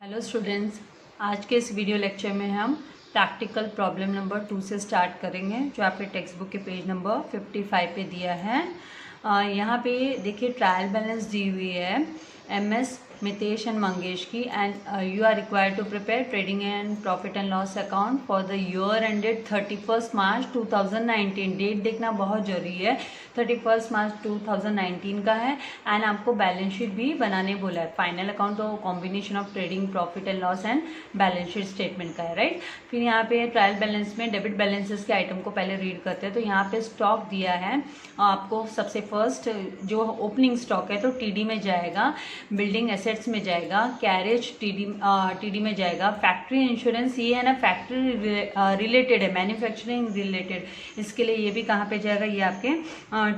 Hello students, आज के इस वीडियो लेक्चर में हम प्रैक्टिकल प्रॉब्लम नंबर 2 से स्टार्ट करेंगे जो आपके टेक्स्ट बुक के पेज नंबर 55 पे दिया है। यहाँ पे देखिए ट्रायल बैलेंस दी हुई है एमएस मितेश एंड मंगेश की and you are required to prepare trading and profit and loss account for the year ended 31 March 2019। Date देखना बहुत जरूरी है, 31 मार्च 2019 का है एंड आपको बैलेंस शीट भी बनाने बोला है। फाइनल अकाउंट तो combination of trading profit and loss and balance sheet statement का है, राइट। फिर यहाँ पे ट्रायल बैलेंस में डेबिट बैलेंसेस के आइटम को पहले रीड करते हैं। तो यहाँ पे स्टॉक दिया है आपको, सबसे फर्स्ट जो ओपनिंग स्टॉक है तो टीडी में जाएगा, बिल्डिंग एसेट्स में जाएगा, कैरेज टीडी में जाएगा, फैक्ट्री इंश्योरेंस ये है ना फैक्ट्री रिलेटेड है, मैन्युफैक्चरिंग रिलेटेड, इसके लिए ये भी कहाँ पे जाएगा, ये आपके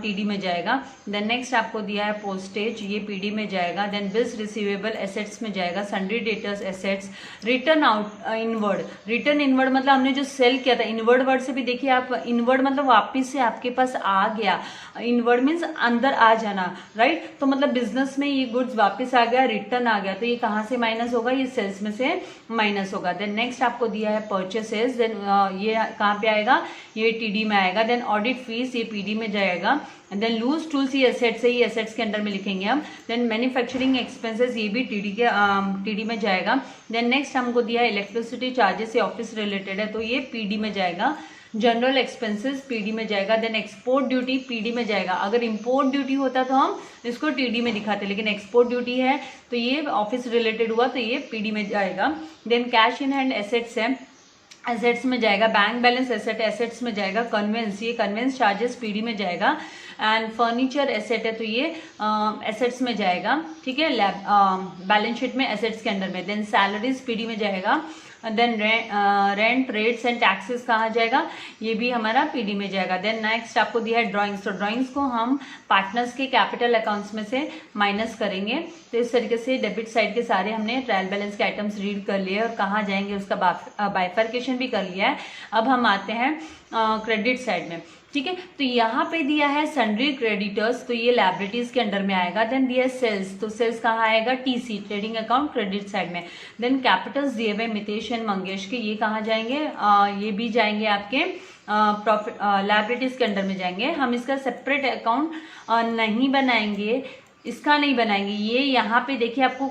टीडी में जाएगा। देन नेक्स्ट आपको दिया है पोस्टेज, ये पीडी में जाएगा। देन बिल्स रिसीवेबल एसेट्स में जाएगा, sundry debtors assets, return out inward, return inward मतलब हमने जो सेल किया था, इनवर्ड वर्ड से भी देखिए आप, इनवर्ड मतलब वापिस से आपके पास आ गया, इनवर्ड मीन्स अंदर आ जाना, राइट। तो मतलब बिजनेस में ये गुड्स वापस आ गया, रिटर्न आ गया, तो ये कहाँ से माइनस होगा, ये सेल्स में से माइनस होगा। देन नेक्स्ट आपको दिया है परचेसेस, देन ये कहाँ पे आएगा, ये टीडी में आएगा। देन ऑडिट फीस ये पीडी में जाएगा। देन लूज टूल्स ये एसेट्स है, ये एसेट्स के अंडर में लिखेंगे हम। देन मैन्युफैक्चरिंग एक्सपेंसेस ये भी टीडी में जाएगा। देन नेक्स्ट हमको दिया है इलेक्ट्रिसिटी चार्जेस, ये ऑफिस रिलेटेड है तो ये पीडी में जाएगा। जनरल एक्सपेंसेस पीडी में जाएगा। देन एक्सपोर्ट ड्यूटी पीडी में जाएगा। अगर इंपोर्ट ड्यूटी होता तो हम इसको टीडी में दिखाते, लेकिन एक्सपोर्ट ड्यूटी है तो ये ऑफिस रिलेटेड हुआ तो ये पीडी में जाएगा। Then cash in hand assets है, एसेट्स में जाएगा। बैंक बैलेंस एसेट एसेट्स में जाएगा। कन्वेंस, ये कन्वेंस चार्जेस पीडी में जाएगा। एंड फर्नीचर एसेट है तो ये एसेट्स में जाएगा, ठीक है, बैलेंस शीट में एसेट्स के अंडर में। देन सैलरीज पीडी में जाएगा। Then rent rates and taxes कहाँ जाएगा, ये भी हमारा पीडी में जाएगा। देन नेक्स्ट आपको दिया है ड्राइंग्स, तो ड्राइंग्स को हम पार्टनर्स के कैपिटल अकाउंट्स में से माइनस करेंगे। तो इस तरीके से डेबिट साइड के सारे हमने ट्रायल बैलेंस के आइटम्स रीड कर लिए और कहाँ जाएंगे उसका बाइफर्केशन भी कर लिया है। अब हम आते हैं क्रेडिट साइड में, ठीक है। तो यहाँ पे दिया है सन्ड्री क्रेडिटर्स, तो ये लायबिलिटीज के अंडर में आएगा। देन दिया है सेल्स, तो सेल्स कहाँ आएगा, TC trading account credit side में। देन कैपिटल्स दिए हुए मितेश एंड मंगेश के, ये कहाँ जाएंगे, ये भी जाएंगे आपके प्रॉफिट लायबिलिटीज के अंडर में जाएंगे। हम इसका सेपरेट अकाउंट नहीं बनाएंगे, इसका नहीं बनाएंगे। ये यहाँ पे देखिए आपको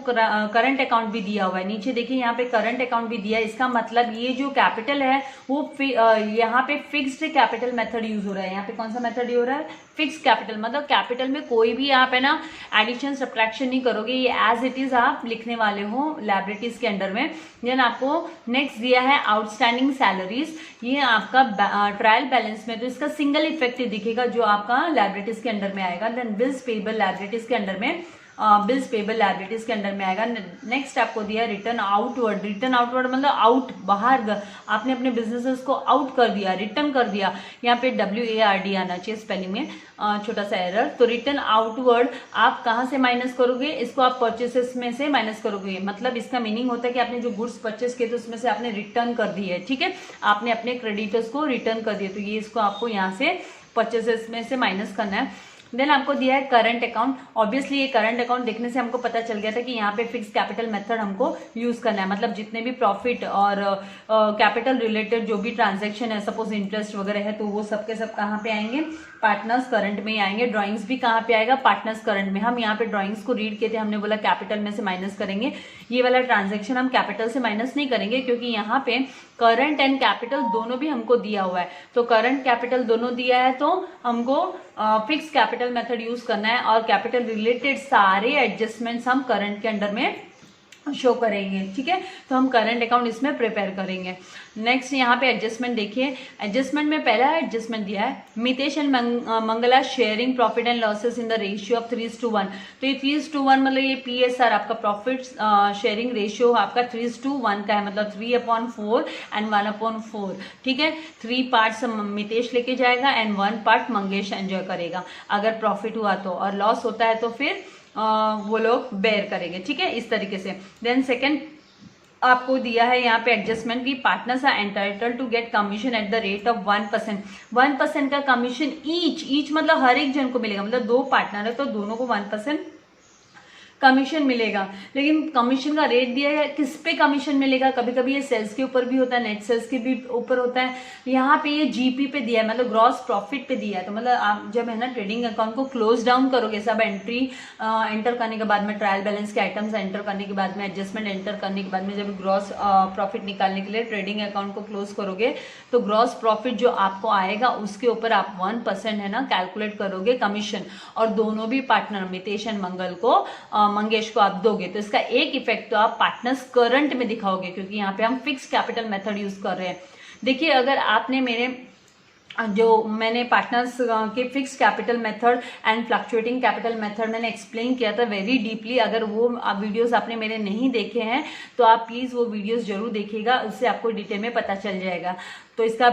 करंट अकाउंट भी दिया हुआ है, नीचे देखिए यहाँ पे करंट अकाउंट भी दिया है। इसका मतलब ये जो कैपिटल है वो यहाँ पे फिक्स्ड कैपिटल मेथड यूज हो रहा है। यहाँ पे कौन सा मेथड हो रहा है, फिक्स कैपिटल, मतलब कैपिटल में कोई भी आप है ना एडिशन सब्ट्रैक्शन नहीं करोगे, ये एज इट इज आप लिखने वाले हो लायबिलिटीज के अंडर में। देन आपको नेक्स्ट दिया है आउटस्टैंडिंग सैलरीज, ये आपका ट्रायल बैलेंस में तो इसका सिंगल इफेक्ट दिखेगा जो आपका लायबिलिटीज के अंडर में आएगा। देन बिल्स पेबल लायबिलिटीज के अंडर में, बिल्स पेबल लायबिलिटीज के अंडर में आएगा। नेक्स्ट आपको दिया रिटर्न आउटवर्ड, रिटर्न आउटवर्ड मतलब आउट, बाहर आपने अपने बिजनेसेस को आउट कर दिया, रिटर्न कर दिया। यहाँ पे WARD आना चाहिए स्पेलिंग में, छोटा सा एरर। तो रिटर्न आउटवर्ड आप कहाँ से माइनस करोगे, इसको आप परचेसेस में से माइनस करोगे, मतलब इसका मीनिंग होता है कि आपने जो गुड्स परचेस किए तो उसमें से आपने रिटर्न कर दी है, ठीक है, आपने अपने क्रेडिटर्स को रिटर्न कर दिया, तो ये इसको आपको यहाँ से परचेसेस में से माइनस करना है। देन आपको दिया है करंट अकाउंट, ऑब्वियसली ये करंट अकाउंट देखने से हमको पता चल गया था कि यहाँ पे फिक्स कैपिटल मेथड हमको यूज करना है, मतलब जितने भी प्रॉफिट और कैपिटल रिलेटेड जो भी ट्रांजैक्शन है, सपोज इंटरेस्ट वगैरह है, तो वो सब के सब कहाँ पे आएंगे, पार्टनर्स करंट में ही आएंगे। ड्राइंग्स भी कहाँ पे आएगा, पार्टनर्स करंट में। हम यहाँ पे ड्राइंग्स को रीड किए थे, हमने बोला कैपिटल में से माइनस करेंगे, ये वाला ट्रांजेक्शन हम कैपिटल से माइनस नहीं करेंगे क्योंकि यहाँ पे करंट एंड कैपिटल दोनों भी हमको दिया हुआ है। तो करंट कैपिटल दोनों दिया है तो हमको फिक्स कैपिटल मेथड यूज करना है और कैपिटल रिलेटेड सारे एडजस्टमेंट्स हम करंट के अंडर में शो करेंगे, ठीक है। तो हम करंट अकाउंट इसमें प्रिपेयर करेंगे। नेक्स्ट यहाँ पे एडजस्टमेंट देखिए, एडजस्टमेंट में पहला एडजस्टमेंट दिया है Mitesh and Mangala sharing profit and losses in the ratio of 3:1। तो ये 3:1 मतलब ये PSR आपका प्रॉफिट शेयरिंग रेशियो आपका 3:1 का है, मतलब 3/4 एंड 1/4, ठीक है। 3 पार्ट्स मितेश लेके जाएगा एंड 1 पार्ट मंगेश एंजॉय करेगा अगर प्रॉफिट हुआ तो, और लॉस होता है तो फिर वो लोग बेयर करेंगे, ठीक है, इस तरीके से। देन सेकंड आपको दिया है यहाँ पे एडजस्टमेंट की, partners are entitled to get commission at the rate of 1%। 1% का कमीशन ईच मतलब हर एक जन को मिलेगा, मतलब 2 पार्टनर है तो दोनों को 1% कमीशन मिलेगा। लेकिन कमीशन का रेट दिया है, किस पे कमीशन मिलेगा, कभी कभी ये सेल्स के ऊपर भी होता है, नेट सेल्स के भी ऊपर होता है। यहाँ पे ये जीपी पे दिया है, मतलब ग्रॉस प्रॉफिट पे दिया है। तो मतलब आप जब है ना ट्रेडिंग अकाउंट को क्लोज डाउन करोगे, सब एंट्री एंटर करने के बाद में, ट्रायल बैलेंस के आइटम्स एंटर करने के बाद में, एडजस्टमेंट एंटर करने के बाद में, जब ग्रॉस प्रॉफिट निकालने के लिए ट्रेडिंग अकाउंट को क्लोज करोगे, तो ग्रॉस प्रॉफिट जो आपको आएगा उसके ऊपर आप 1% है ना कैलकुलेट करोगे कमीशन, और दोनों भी पार्टनर मितेश एंड मंगेश को आप दोगे। तो इसका एक इफेक्ट तो आप पार्टनर्स करंट में दिखाओगे, क्योंकि यहाँ पे हम फिक्स कैपिटल मेथड यूज कर रहे हैं। देखिए, अगर आपने मैंने पार्टनर्स के fix capital method and fluctuating capital method मैंने एक्सप्लेन किया था वेरी डीपली। अगर वो वीडियोस आपने मेरे नहीं देखे हैं तो आप प्लीज़ वो वीडियोस जरूर देखिएगा, उससे आपको डिटेल में पता चल जाएगा। तो इसका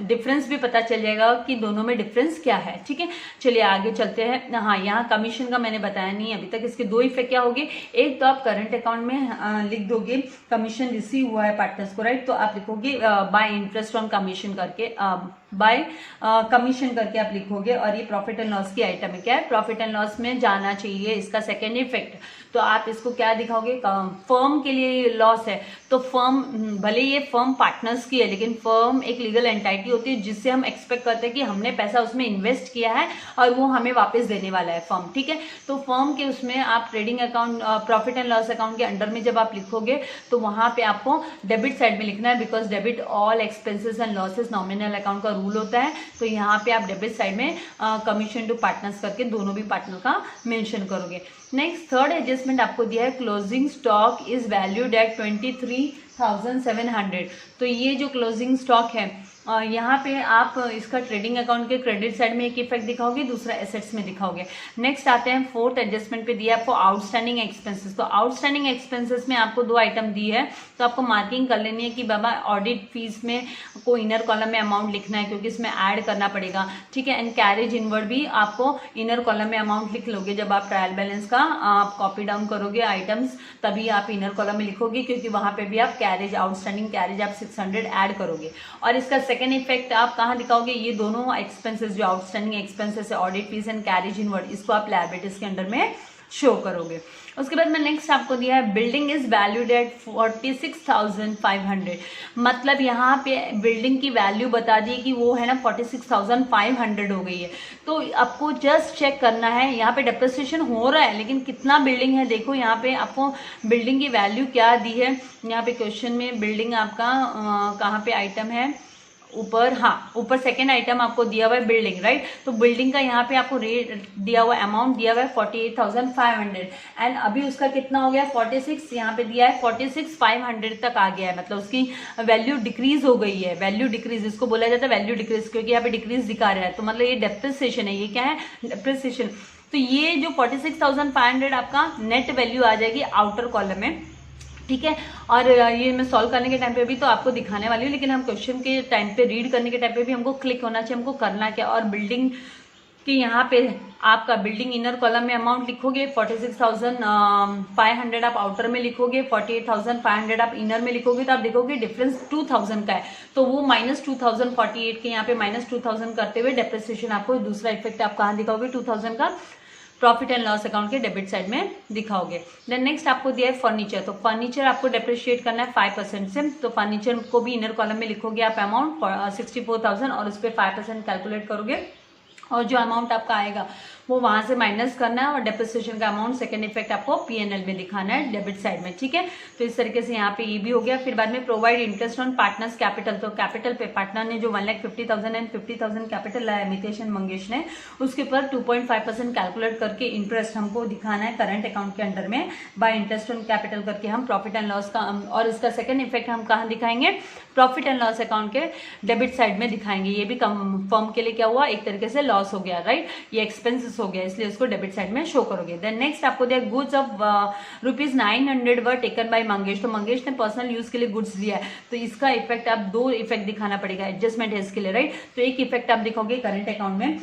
डिफरेंस भी पता चल जाएगा कि दोनों में डिफरेंस क्या है। ठीक है, चलिए आगे चलते हैं। हाँ, यहाँ कमीशन का मैंने बताया नहीं अभी तक। इसके दो इफेक्ट क्या होंगे, एक तो आप करंट अकाउंट में लिख दोगे कमीशन रिसीव हुआ है पार्टनर्स को, राइट। तो आप लिखोगे बाय इंटरेस्ट ऑन कमीशन करके, बाय कमीशन करके आप लिखोगे, और ये प्रॉफिट एंड लॉस की आइटम है। क्या है, प्रॉफिट एंड लॉस में जाना चाहिए। इसका सेकेंड इफेक्ट तो आप इसको क्या दिखाओगे, फर्म के लिए लॉस है तो फर्म, भले ये फर्म पार्टनर्स की है, लेकिन फर्म एक लीगल एंटाइटी होती है जिससे हम एक्सपेक्ट करते हैं कि हमने पैसा उसमें इन्वेस्ट किया है और वो हमें वापस देने वाला है फर्म। ठीक है, तो फर्म के उसमें आप trading account, profit and loss account के अंडर में जब आप लिखोगे तो वहां पे आपको डेबिट साइड में लिखना है, because debit all expenses and losses nominal account का रूल होता है। तो यहाँ पे आप डेबिट साइड में कमीशन टू पार्टनर्स करके दोनों भी पार्टनर का मेंशन करोगे। नेक्स्ट थर्ड एडजस्टमेंट आपको दिया है, closing stock is valued at 23,700। तो ये जो क्लोजिंग स्टॉक है, यहाँ पे आप इसका ट्रेडिंग अकाउंट के क्रेडिट साइड में एक इफेक्ट दिखाओगे, दूसरा एसेट्स में दिखाओगे। नेक्स्ट आते हैं फोर्थ एडजस्टमेंट पे दिया आपको आउटस्टैंडिंग एक्सपेंसेस। तो आउटस्टैंडिंग एक्सपेंसेस में आपको दो आइटम दी है, तो आपको मार्किंग कर लेनी है कि बाबा ऑडिट फीस में को इनर कॉलम में अमाउंट लिखना है, क्योंकि इसमें ऐड करना पड़ेगा। ठीक है, एंड कैरेज इनवर्ड भी आपको इनर कॉलम में अमाउंट लिख लोगे। जब आप ट्रायल बैलेंस का आप कॉपी डाउन करोगे आइटम्स, तभी आप इनर कॉलम में लिखोगे, क्योंकि वहां पे भी आप कैरेज, आउटस्टैंडिंग कैरेज आप 600 ऐड करोगे। और इसका सेकेंड इफेक्ट आप कहाँ दिखाओगे, ये दोनों एक्सपेंसेस जो आउटस्टैंडिंग एक्सपेंसेस है, audit fees and carriage inward, इसको आप लायबिलिटीज के अंडर में शो करोगे। उसके बाद में नेक्स्ट आपको दिया है बिल्डिंग इज वैल्यूड एट 46,500। मतलब यहाँ पे बिल्डिंग की वैल्यू बता दी कि वो है ना 46,500 हो गई है। तो आपको जस्ट चेक करना है, यहाँ पे डेप्रिसिएशन हो रहा है लेकिन कितना बिल्डिंग है, देखो यहाँ पे आपको बिल्डिंग की वैल्यू क्या दी है। यहाँ पे क्वेश्चन में बिल्डिंग आपका कहाँ पे आइटम है, ऊपर, हाँ ऊपर सेकेंड आइटम आपको दिया हुआ है बिल्डिंग, राइट। तो बिल्डिंग का यहाँ पे आपको रेट दिया हुआ है, अमाउंट दिया हुआ है 48,500, एंड अभी उसका कितना हो गया 46, यहाँ पे दिया है 46,500 तक आ गया है। मतलब उसकी वैल्यू डिक्रीज हो गई है, वैल्यू डिक्रीज, इसको बोला जाता है वैल्यू डिक्रीज, क्योंकि यहाँ पे डिक्रीज दिखा रहा है। तो मतलब ये डेप्रिसिएशन है, ये क्या है, डेप्रिसिएशन। तो ये जो 46,500 आपका नेट वैल्यू आ जाएगी आउटर कॉलम में। ठीक है, और ये मैं सॉल्व करने के टाइम पे भी तो आपको दिखाने वाली हूँ, लेकिन हम क्वेश्चन के टाइम पे, रीड करने के टाइम पे भी हमको क्लिक होना चाहिए, हमको करना क्या। और बिल्डिंग कि यहाँ पे आपका बिल्डिंग इनर कॉलम में अमाउंट लिखोगे 46,500 आप आउटर में लिखोगे, 48,500 आप इनर में लिखोगे, तो आप देखोगे डिफरेंस 2,000 का है। तो वो -2,048 के यहाँ पे -2,000 करते हुए डेप्रिसिएशन आपको, दूसरा इफेक्ट आप कहाँ दिखाओगे 2,000 का प्रॉफिट एंड लॉस अकाउंट के डेबिट साइड में दिखाओगे। देन नेक्स्ट आपको दिया है फर्नीचर। तो फर्नीचर आपको डेप्रिशिएट करना है 5% से, तो फर्नीचर को भी इनर कॉलम में लिखोगे आप अमाउंट 64,000 और उस पर 5% कैलकुलेट करोगे, और जो अमाउंट आपका आएगा वो वहां से माइनस करना है, और डेप्रिसिएशन का अमाउंट सेकंड इफेक्ट आपको पीएनएल में दिखाना है डेबिट साइड में। ठीक है, तो इस तरीके से यहाँ पे ये भी हो गया। फिर बाद में provide interest on partners capital. तो कैपिटल पे पार्टनर ने जो 1,50,000 एंड 50,000 कैपिटल लाया मितेश एंड मंगेश ने, उसके ऊपर 2.5% कैलकुलेट करके इंटरेस्ट हमको दिखाना है करंट अकाउंट के अंडर में, बाय इंटरेस्ट ऑन कैपिटल करके हम प्रॉफिट एंड लॉस का, और इसका सेकंड इफेक्ट हम कहाँ दिखाएंगे, प्रॉफिट एंड लॉस अकाउंट के डेबिट साइड में दिखाएंगे। ये भी फर्म के लिए क्या हुआ, एक तरीके से लॉस हो गया, राइट, ये एक्सपेंसेस हो गया, इसलिए उसको डेबिट साइड में शो करोगे। देन नेक्स्ट आपको दिया goods of ₹900 were taken by Mangesh. तो मंगेश ने पर्सनल यूज के लिए गुड्स लिया है, तो इसका इफेक्ट आप दो इफेक्ट दिखाना पड़ेगा, एडजस्टमेंट है इसके लिए, राइट। तो एक इफेक्ट आप दिखाओगे करंट अकाउंट में,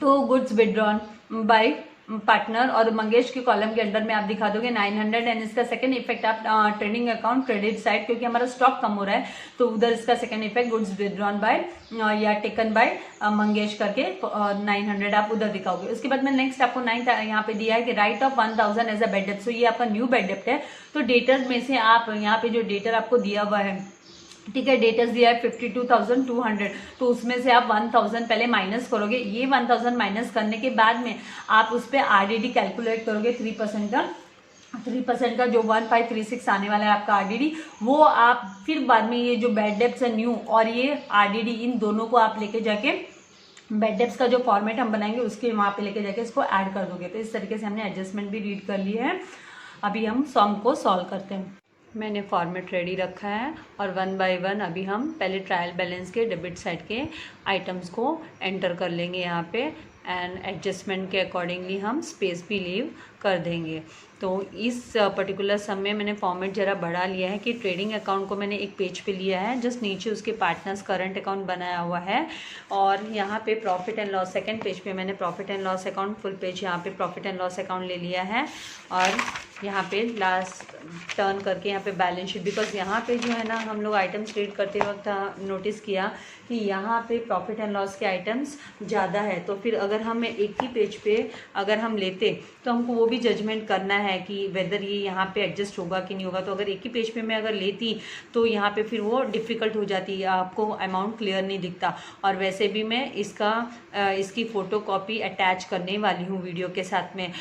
तो गुड्स विड्रॉन बाय पार्टनर और मंगेश के कॉलम के अंडर में आप दिखा दोगे 900 एंड इसका सेकंड इफेक्ट आप ट्रेडिंग अकाउंट क्रेडिट साइड, क्योंकि हमारा स्टॉक कम हो रहा है तो उधर इसका second effect goods withdrawn by या टेकन बाय मंगेश करके 900 आप उधर दिखाओगे। उसके बाद में नेक्स्ट आपको 9 यहाँ पे दिया है कि write off 1000 as a bad डेप्ट। सो ये आपका न्यू बेड डेप्ट है, तो डेटर में से आप यहाँ पे जो डेटर आपको दिया हुआ है, ठीक है, डेटर्स दिया है 52,200, तो उसमें से आप 1000 पहले माइनस करोगे। ये 1000 माइनस करने के बाद में आप उस पर आरडीडी कैलकुलेट करोगे 3% का जो 1536 आने वाला है आपका आरडीडी, वो आप फिर बाद में ये जो बेड डेप्ट्स है न्यू और ये आरडीडी, इन दोनों को आप लेके जाके बेड डेप्ट्स का जो फॉर्मेट हम बनाएंगे उसके वहाँ पे लेके जाके इसको ऐड कर दोगे। तो इस तरीके से हमने एडजस्टमेंट भी रीड कर लिए है। अभी हम सम को सॉल्व करते हैं। मैंने फॉर्मेट रेडी रखा है और 1 बाय 1 अभी हम पहले ट्रायल बैलेंस के डेबिट साइड के आइटम्स को एंटर कर लेंगे यहाँ पे, एंड एडजस्टमेंट के अकॉर्डिंगली हम स्पेस भी लीव कर देंगे। तो इस पर्टिकुलर सम में मैंने फॉर्मेट ज़रा बढ़ा लिया है कि ट्रेडिंग अकाउंट को मैंने एक पेज पे लिया है, जस्ट नीचे उसके पार्टनर्स करंट अकाउंट बनाया हुआ है, और यहाँ पे profit and loss second page पे मैंने profit and loss account full page यहाँ पे प्रॉफिट एंड लॉस अकाउंट ले लिया है, और यहाँ पे लास्ट टर्न करके यहाँ पे बैलेंस शीट, बिकॉज यहाँ पे जो है ना हम लोग आइटम्स रीड करते वक्त नोटिस किया कि यहाँ पे प्रॉफिट एंड लॉस के आइटम्स ज़्यादा है, तो फिर अगर हम एक ही पेज पे अगर हम लेते तो हमको वो भी जजमेंट करना है कि वेदर ये यहाँ पे एडजस्ट होगा कि नहीं होगा। तो अगर एक ही पेज पे मैं अगर लेती तो यहाँ पे फिर वो डिफ़िकल्ट हो जाती है, आपको अमाउंट क्लियर नहीं दिखता। और वैसे भी मैं इसकी फ़ोटो कॉपी अटैच करने वाली हूँ वीडियो के साथ में,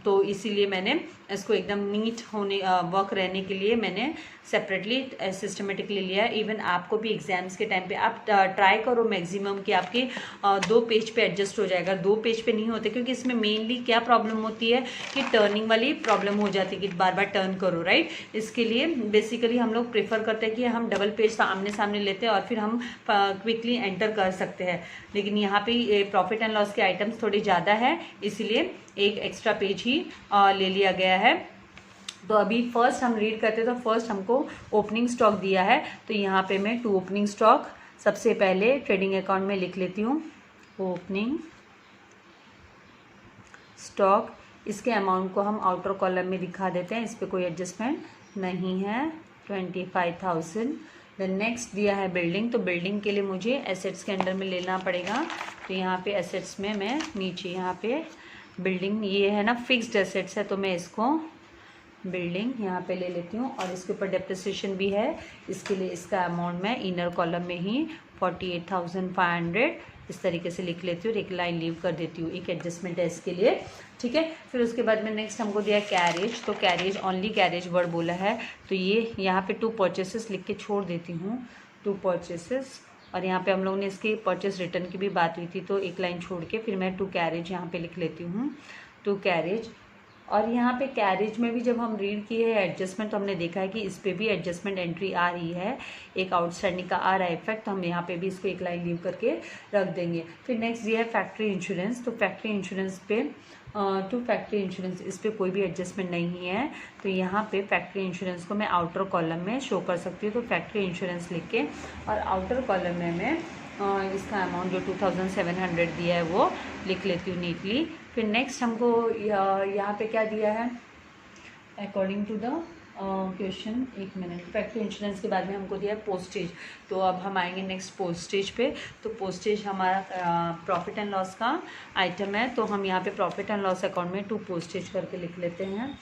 तो इसीलिए मैंने इसको एकदम नीट होने वर्क रहने के लिए मैंने सेपरेटली सिस्टमेटिकली लिया है। इवन आपको भी एग्जाम्स के टाइम पे आप ट्राई करो मैक्सिमम कि आपके 2 पेज पे एडजस्ट हो जाएगा, 2 पेज पे नहीं होते, क्योंकि इसमें मेनली क्या प्रॉब्लम होती है कि टर्निंग वाली प्रॉब्लम हो जाती है कि बार बार टर्न करो, राइट। इसके लिए बेसिकली हम लोग प्रेफर करते हैं कि हम डबल पेज आमने सामने लेते हैं और फिर हम क्विकली एंटर कर सकते हैं, लेकिन यहाँ पे प्रॉफिट एंड लॉस के आइटम्स थोड़े ज़्यादा है, इसीलिए एक एक्स्ट्रा पेज ही ले लिया गया है। तो अभी फर्स्ट हम रीड करते हैं, तो फर्स्ट हमको ओपनिंग स्टॉक दिया है, तो यहाँ पे मैं 2 ओपनिंग स्टॉक सबसे पहले ट्रेडिंग अकाउंट में लिख लेती हूँ। ओपनिंग स्टॉक, इसके अमाउंट को हम आउटर कॉलम में दिखा देते हैं, इस पर कोई एडजस्टमेंट नहीं है, 25,000। देन नेक्स्ट दिया है बिल्डिंग, तो बिल्डिंग के लिए मुझे एसेट्स के अंडर में लेना पड़ेगा, तो यहाँ पे एसेट्स में मैं नीचे यहाँ पे बिल्डिंग, ये है ना फिक्स्ड एसेट्स है, तो मैं इसको बिल्डिंग यहाँ पे ले लेती हूँ, और इसके ऊपर डेप्रिसिएशन भी है, इसके लिए इसका अमाउंट मैं इनर कॉलम में ही 48,500 इस तरीके से लिख लेती हूँ, एक लाइन लीव कर देती हूँ, एक एडजस्टमेंट है इसके लिए, ठीक है। फिर उसके बाद में नेक्स्ट हमको दिया कैरेज, तो कैरेज ओनली कैरेज वर्ड बोला है, तो ये यहाँ पे 2 परचेसेस लिख के छोड़ देती हूँ, 2 परचेसेस, और यहाँ पे हम लोग ने इसकी परचेस रिटर्न की भी बात हुई थी, तो एक लाइन छोड़ के फिर मैं 2 कैरेज यहाँ पे लिख लेती हूँ, 2 कैरेज। और यहाँ पे कैरेज में भी जब हम रीड किए हैं एडजस्टमेंट, तो हमने देखा है कि इस पे भी एडजस्टमेंट एंट्री आ रही है, एक आउटस्टैंडिंग का आ रहा है इफेक्ट, तो हम यहाँ पे भी इसको एक लाइन लीव करके रख देंगे। फिर नेक्स्ट ये है फैक्ट्री इंश्योरेंस, तो फैक्ट्री इंश्योरेंस पे फैक्ट्री इंश्योरेंस, इस पर कोई भी एडजस्टमेंट नहीं है, तो यहाँ पे फैक्ट्री इंश्योरेंस को मैं आउटर कॉलम में शो कर सकती हूँ, तो फैक्ट्री इंश्योरेंस लिख के और आउटर कॉलम में मैं इसका अमाउंट जो 2700 दिया है वो लिख लेती हूँ नीटली। फिर नेक्स्ट हमको यहाँ पे क्या दिया है अकॉर्डिंग टू द क्वेश्चन, एक मिनट, फैक्ट्री इंश्योरेंस के बाद में हमको दिया है पोस्टेज, तो अब हम आएंगे नेक्स्ट पोस्टेज पे। तो पोस्टेज हमारा प्रॉफिट एंड लॉस का आइटम है, तो हम यहाँ पे प्रॉफिट एंड लॉस अकाउंट में 2 पोस्टेज करके लिख लेते हैं,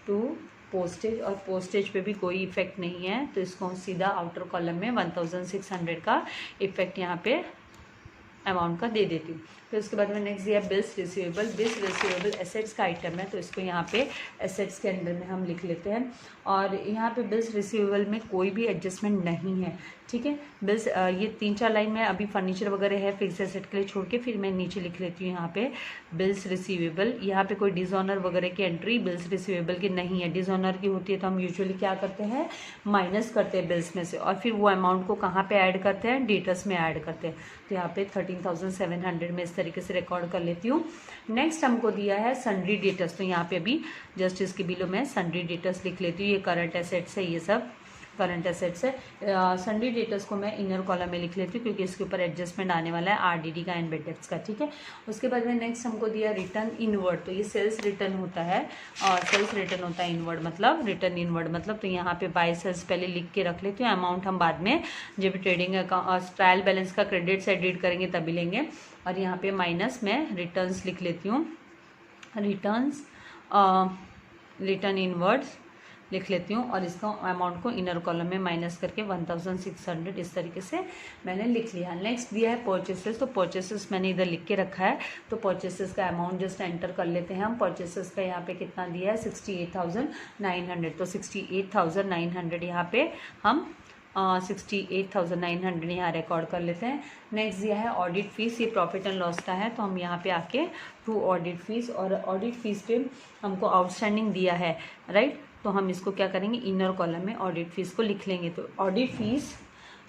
2 पोस्टेज, और पोस्टेज पे भी कोई इफेक्ट नहीं है, तो इसको हम सीधा आउटर कॉलम में 1600 का इफेक्ट यहाँ पे अमाउंट का दे देती हूँ। फिर उसके बाद में नेक्स्ट दिया bills receivable, bills receivable assets का आइटम है, तो इसको यहाँ पे एसेट्स के अंदर में हम लिख लेते हैं, और यहाँ पे बिल्स रिसीवेबल में कोई भी एडजस्टमेंट नहीं है, ठीक है। बिल्स ये 3-4 लाइन में अभी फर्नीचर वगैरह है फिक्स एसेट के लिए छोड़ के, फिर मैं नीचे लिख लेती हूँ यहाँ पे बिल्स रिसीवेबल। यहाँ पे कोई डिसऑनर वगैरह की एंट्री बिल्स रिसीवेबल की नहीं है, डिसऑनर की होती है तो हम यूजुअली क्या करते हैं माइनस करते हैं बिल्स में से, और फिर वो अमाउंट को कहाँ पे ऐड करते हैं डेटर्स में ऐड करते हैं, तो यहाँ पे 13,700 में इस तरीके से रिकॉर्ड कर लेती हूँ। नेक्स्ट हमको दिया है सन्ड्री डेटर्स, तो यहाँ पे अभी जस्ट इसके बिलो में सन्ड्री डेटर्स लिख लेती हूँ, ये करंट एसेट्स है ये सब, करंट एसेट्स है। सन्ड्री डेटर्स को मैं इनर कॉलम में लिख लेती हूँ क्योंकि इसके ऊपर एडजस्टमेंट आने वाला है आरडीडी का एंड बेड डेट्स का, ठीक है। उसके बाद में नेक्स्ट हमको दिया रिटर्न इनवर्ड, तो ये सेल्स रिटर्न होता है और सेल्स रिटर्न होता है इनवर्ड मतलब रिटर्न इनवर्ड मतलब, तो यहाँ पे बाय सेल्स पहले लिख के रख लेती हूँ। अमाउंट हम बाद में जब ट्रेडिंग अकाउंट ट्रायल बैलेंस का क्रेडिट साइड रीड करेंगे तभी लेंगे। और यहाँ पे माइनस मैं रिटर्न्स लिख लेती हूँ, रिटर्न्स रिटर्न इनवर्ड्स लिख लेती हूँ और इसका अमाउंट को इनर कॉलम में माइनस करके 1600 इस तरीके से मैंने लिख लिया। नेक्स्ट दिया है परचेसेस, तो परचेसेस मैंने इधर लिख के रखा है, तो परचेसेस का अमाउंट जस्ट एंटर कर लेते हैं हम। परचेसेस का यहाँ पे कितना दिया है 68,900, तो 68,900 यहाँ पे हम 68,900 यहाँ रिकॉर्ड कर लेते हैं। नेक्स्ट दिया है ऑडिट फीस, ये प्रॉफिट एंड लॉस का है, तो हम यहाँ पे आके टू ऑडिट फीस, और ऑडिट फीस पे हमको आउटस्टैंडिंग दिया है, राइट, तो हम इसको क्या करेंगे इनर कॉलम में ऑडिट फीस को लिख लेंगे। तो ऑडिट फीस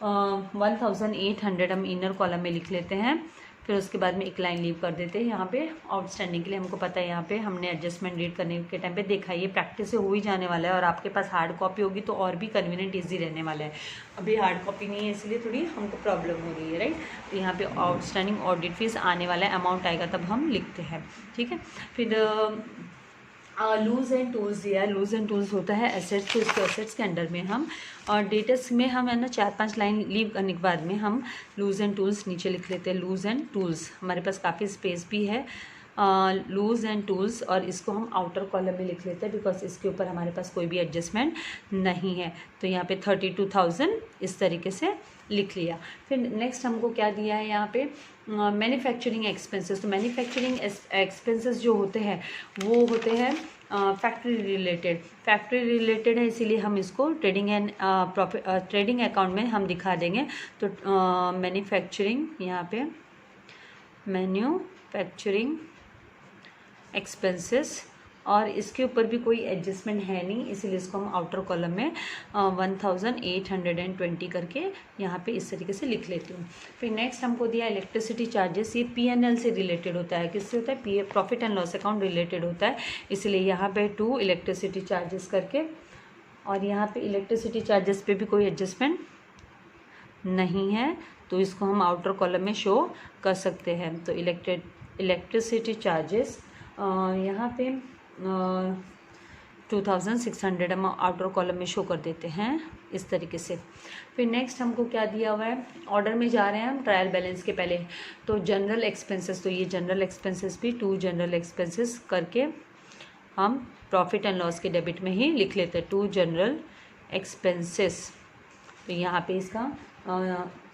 1,800 हम इनर कॉलम में लिख लेते हैं। फिर उसके बाद में एक लाइन लीव कर देते हैं यहाँ पे आउटस्टैंडिंग के लिए। हमको पता है यहाँ पे हमने एडजस्टमेंट रीड करने के टाइम पे देखा, ये प्रैक्टिस से हो ही जाने वाला है और आपके पास हार्ड कॉपी होगी तो और भी कन्वीनियंट ईजी रहने वाला है। अभी हार्ड कॉपी नहीं है इसलिए थोड़ी हमको प्रॉब्लम हो रही है, राइट। तो यहाँ पे आउटस्टैंडिंग ऑडिट फीस आने वाला है, अमाउंट आएगा तब हम लिखते हैं, ठीक है। फिर लूज एंड टूल्स दिया है, लूज एंड टूल्स होता है एसेट्स, तो इसको एसेट्स के अंडर में हम और डेटर्स में हम है ना 4-5 लाइन लीव करने के बाद में हम लूज एंड टूल्स नीचे लिख लेते हैं। लूज एंड टूल्स हमारे पास काफ़ी स्पेस भी है, लूज एंड टूल्स, और इसको हम आउटर कॉलम में लिख लेते हैं बिकॉज इसके ऊपर हमारे पास कोई भी एडजस्टमेंट नहीं है। तो यहाँ पे 32,000 इस तरीके से लिख लिया। फिर नेक्स्ट हमको क्या दिया है यहाँ पे मैन्युफैक्चरिंग एक्सपेंसेस, तो मैन्युफैक्चरिंग एक्सपेंसेस जो होते हैं वो होते हैं फैक्ट्री रिलेटेड है, इसीलिए हम इसको ट्रेडिंग एंड ट्रेडिंग अकाउंट में हम दिखा देंगे। तो मैन्युफैक्चरिंग यहाँ पे मैन्युफैक्चरिंग एक्सपेंसेस, और इसके ऊपर भी कोई एडजस्टमेंट है नहीं इसीलिए इसको हम आउटर कॉलम में 1,820 करके यहाँ पे इस तरीके से लिख लेती हूँ। फिर नेक्स्ट हमको दिया इलेक्ट्रिसिटी चार्जेस, ये P&L से रिलेटेड होता है, किससे होता है profit and loss account related होता है, इसलिए यहाँ पे 2 इलेक्ट्रिसिटी चार्जेस करके, और यहाँ पे इलेक्ट्रिसिटी चार्जेस पे भी कोई एडजस्टमेंट नहीं है तो इसको हम आउटर कॉलम में शो कर सकते हैं। तो इलेक्ट्रिसिटी चार्जेस यहाँ पे 2,600 हम आउटर कॉलम में शो कर देते हैं इस तरीके से। फिर नेक्स्ट हमको क्या दिया हुआ है, ऑर्डर में जा रहे हैं हम ट्रायल बैलेंस के पहले, तो जनरल एक्सपेंसेस, तो ये जनरल एक्सपेंसेस भी 2 जनरल एक्सपेंसेस करके हम प्रॉफिट एंड लॉस के डेबिट में ही लिख लेते हैं 2 जनरल एक्सपेंसेस। तो यहाँ पे इसका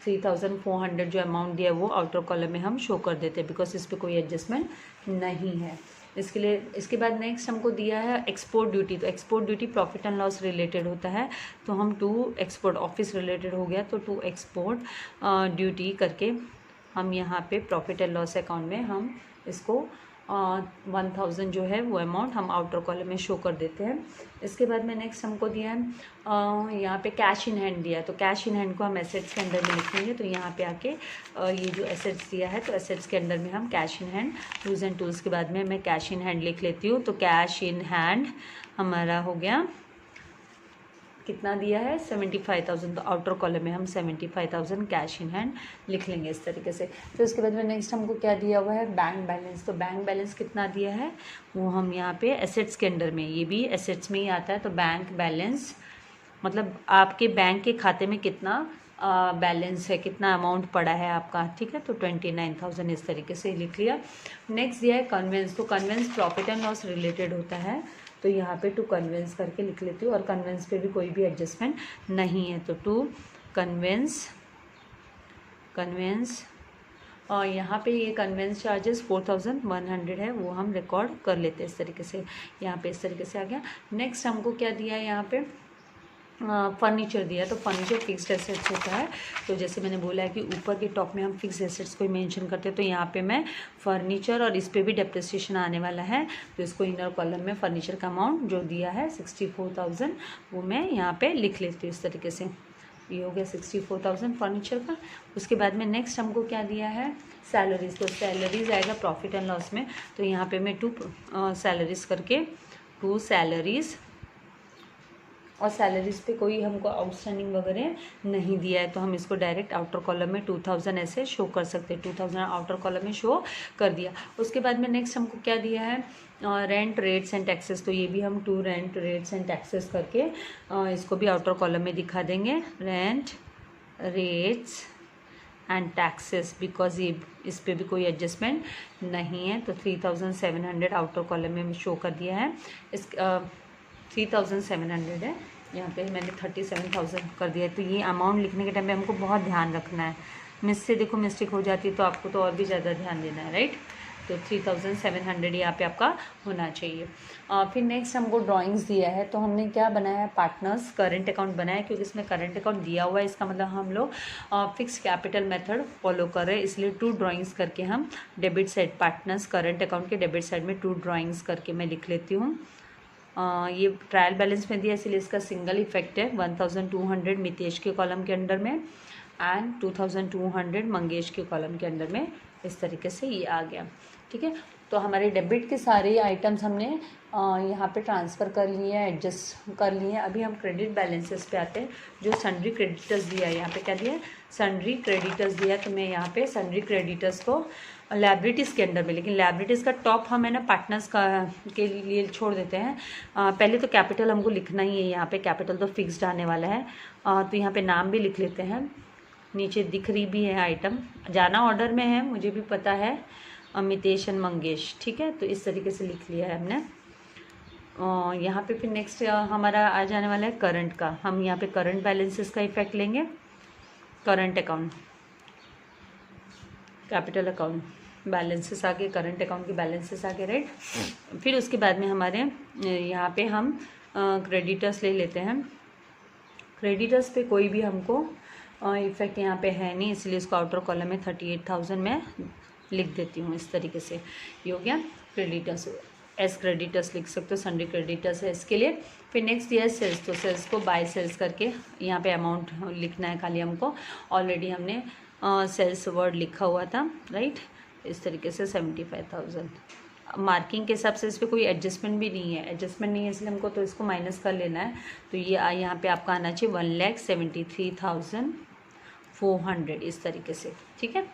3,400 जो अमाउंट दिया है वो आउटर कॉलम में हम शो कर देते हैं बिकॉज इस पर कोई एडजस्टमेंट नहीं है इसके लिए। इसके बाद नेक्स्ट हमको दिया है एक्सपोर्ट ड्यूटी, तो export duty profit and loss related होता है, तो हम 2 एक्सपोर्ट ऑफिस रिलेटेड हो गया तो 2 एक्सपोर्ट ड्यूटी करके हम यहाँ पे प्रॉफिट एंड लॉस अकाउंट में हम इसको 1,000 जो है वो अमाउंट हम आउटर कॉलम में शो कर देते हैं। इसके बाद में नेक्स्ट हमको दिया है यहाँ पे कैश इन हैंड दिया है, तो कैश इन हैंड को हम एसेट्स के अंदर में लिखेंगे। तो यहाँ पे आके ये जो एसेट्स दिया है तो एसेट्स के अंदर में हम cash in hand, use and tools के बाद में मैं कैश इन हैंड लिख लेती हूँ। तो कैश इन हैंड हमारा हो गया, कितना दिया है 75,000, तो आउटर कॉलम में हम 75,000 कैश इन हैंड लिख लेंगे इस तरीके से। फिर उसके बाद में नेक्स्ट हमको क्या दिया हुआ है बैंक बैलेंस, तो बैंक बैलेंस कितना दिया है वो हम यहाँ पे एसेट्स के अंडर में, ये भी एसेट्स में ही आता है। तो बैंक बैलेंस मतलब आपके बैंक के खाते में कितना बैलेंस है, कितना अमाउंट पड़ा है आपका, ठीक है। तो 29,000 इस तरीके से लिख लिया। नेक्स्ट दिया है कन्वेंस, तो conveyance profit and loss related होता है, तो यहाँ पे 2 कन्वेंस करके लिख लेती हूँ और कन्वेंस पे भी कोई भी एडजस्टमेंट नहीं है। तो 2 कन्वेंस और यहाँ पे ये कन्वेंस चार्जेस 4,100 है वो हम रिकॉर्ड कर लेते हैं इस तरीके से। यहाँ पे इस तरीके से आ गया। नेक्स्ट हमको क्या दिया है यहाँ पे फर्नीचर दिया, तो फर्नीचर फिक्स्ड एसेट्स होता है। तो जैसे मैंने बोला है कि ऊपर के टॉप में हम फिक्स एसेट्स को मेंशन करते हैं, तो यहाँ पे मैं फर्नीचर और इस पे भी डेप्रिसिएशन आने वाला है, तो इसको इनर कॉलम में फर्नीचर का अमाउंट जो दिया है 64,000 वो मैं यहाँ पे लिख लेती हूँ इस तरीके से। ये हो गया 64,000 फर्नीचर का। उसके बाद में नेक्स्ट हमको क्या दिया है सैलरीज, तो सैलरीज आएगा प्रॉफिट एंड लॉस में, तो यहाँ पे मैं 2 सैलरीज करके 2 सैलरीज और सैलरीज पे कोई हमको आउटस्टैंडिंग वगैरह नहीं दिया है, तो हम इसको डायरेक्ट आउटर कॉलम में 2000 ऐसे शो कर सकते हैं। 2000 आउटर कॉलम में शो कर दिया। उसके बाद में नेक्स्ट हमको क्या दिया है, रेंट रेट्स एंड टैक्सेस, तो ये भी हम to rent rates and taxes करके इसको भी आउटर कॉलम में दिखा देंगे, rent rates and taxes, because ये इस पे भी कोई एडजस्टमेंट नहीं है। तो 3700 आउटर कॉलम में शो कर दिया है। इस 3700 है, यहाँ पे मैंने 37,000 कर दिया है। तो ये अमाउंट लिखने के टाइम पे हमको बहुत ध्यान रखना है, मिस से देखो मिस्टेक हो जाती है तो आपको तो और भी ज़्यादा ध्यान देना है, राइट। तो 3700 यहाँ पे आपका होना चाहिए। फिर नेक्स्ट हमको ड्राइंग्स दिया है, तो हमने क्या बनाया है, पार्टनर्स करंट अकाउंट बनाया है, क्योंकि इसमें करंट अकाउंट दिया हुआ है, इसका मतलब हम लोग फिक्स कैपिटल मेथड फॉलो कर रहे हैं, इसलिए 2 ड्राइंग्स करके हम debit side partners current account के डेबिट साइड में 2 ड्राइंग्स करके मैं लिख लेती हूँ। ये ट्रायल बैलेंस में दिया, इसलिए इसका सिंगल इफेक्ट है। 1200 मितेश के कॉलम के अंडर में एंड 2200 मंगेश के कॉलम के अंडर में, इस तरीके से ये आ गया, ठीक है। तो हमारे डेबिट के सारे आइटम्स हमने यहाँ पे ट्रांसफ़र कर लिए हैं, एडजस्ट कर लिए हैं। अभी हम क्रेडिट बैलेंसेस पे आते हैं। जो सन्ड्री क्रेडिटर्स दिया है, यहाँ पे क्या दिया है, सन्ड्री क्रेडिटर्स दिया, तो मैं यहाँ पे सन्ड्री क्रेडिटर्स को लायबिलिटीज़ के अंडर में, लेकिन लायबिलिटीज़ का टॉप हम है ना पार्टनर्स का के लिए छोड़ देते हैं। पहले तो कैपिटल हमको लिखना ही है, यहाँ पे कैपिटल तो फिक्स्ड आने वाला है। तो यहाँ पे नाम भी लिख लेते हैं, नीचे दिख रही भी है आइटम, जाना ऑर्डर में है, मुझे भी पता है, अमितेश एंड मंगेश, ठीक है। तो इस तरीके से लिख लिया है हमने। यहाँ पे फिर नेक्स्ट हमारा आ जाने वाला है करंट का। हम यहाँ पे करंट बैलेंसेस का इफेक्ट लेंगे, current account, capital account balances आगे, करंट अकाउंट के बैलेंसेस आगे, राइट। फिर उसके बाद में हमारे यहाँ पे हम क्रेडिटर्स ले लेते हैं। क्रेडिटर्स पे कोई भी हमको इफेक्ट यहाँ पे है नहीं, इसलिए इसको आउटर कॉलम में 38,000 में लिख देती हूँ, इस तरीके से। ये हो गया क्रेडिटर्स, एस क्रेडिटर्स लिख सकते हो, सन्ड्री क्रेडिटर्स है इसके लिए। फिर नेक्स्ट दिया है सेल्स, तो सेल्स को बाय सेल्स करके यहाँ पे अमाउंट लिखना है खाली हमको। ऑलरेडी हमने सेल्स वर्ड लिखा हुआ था, राइट। इस तरीके से 75,000 मार्किंग के हिसाब से इस पर कोई एडजस्टमेंट भी नहीं है, एडजस्टमेंट नहीं है इसलिए हमको तो इसको माइनस कर लेना है। तो ये यहाँ पे आपका आना चाहिए 1,73,400, इस तरीके से, ठीक है।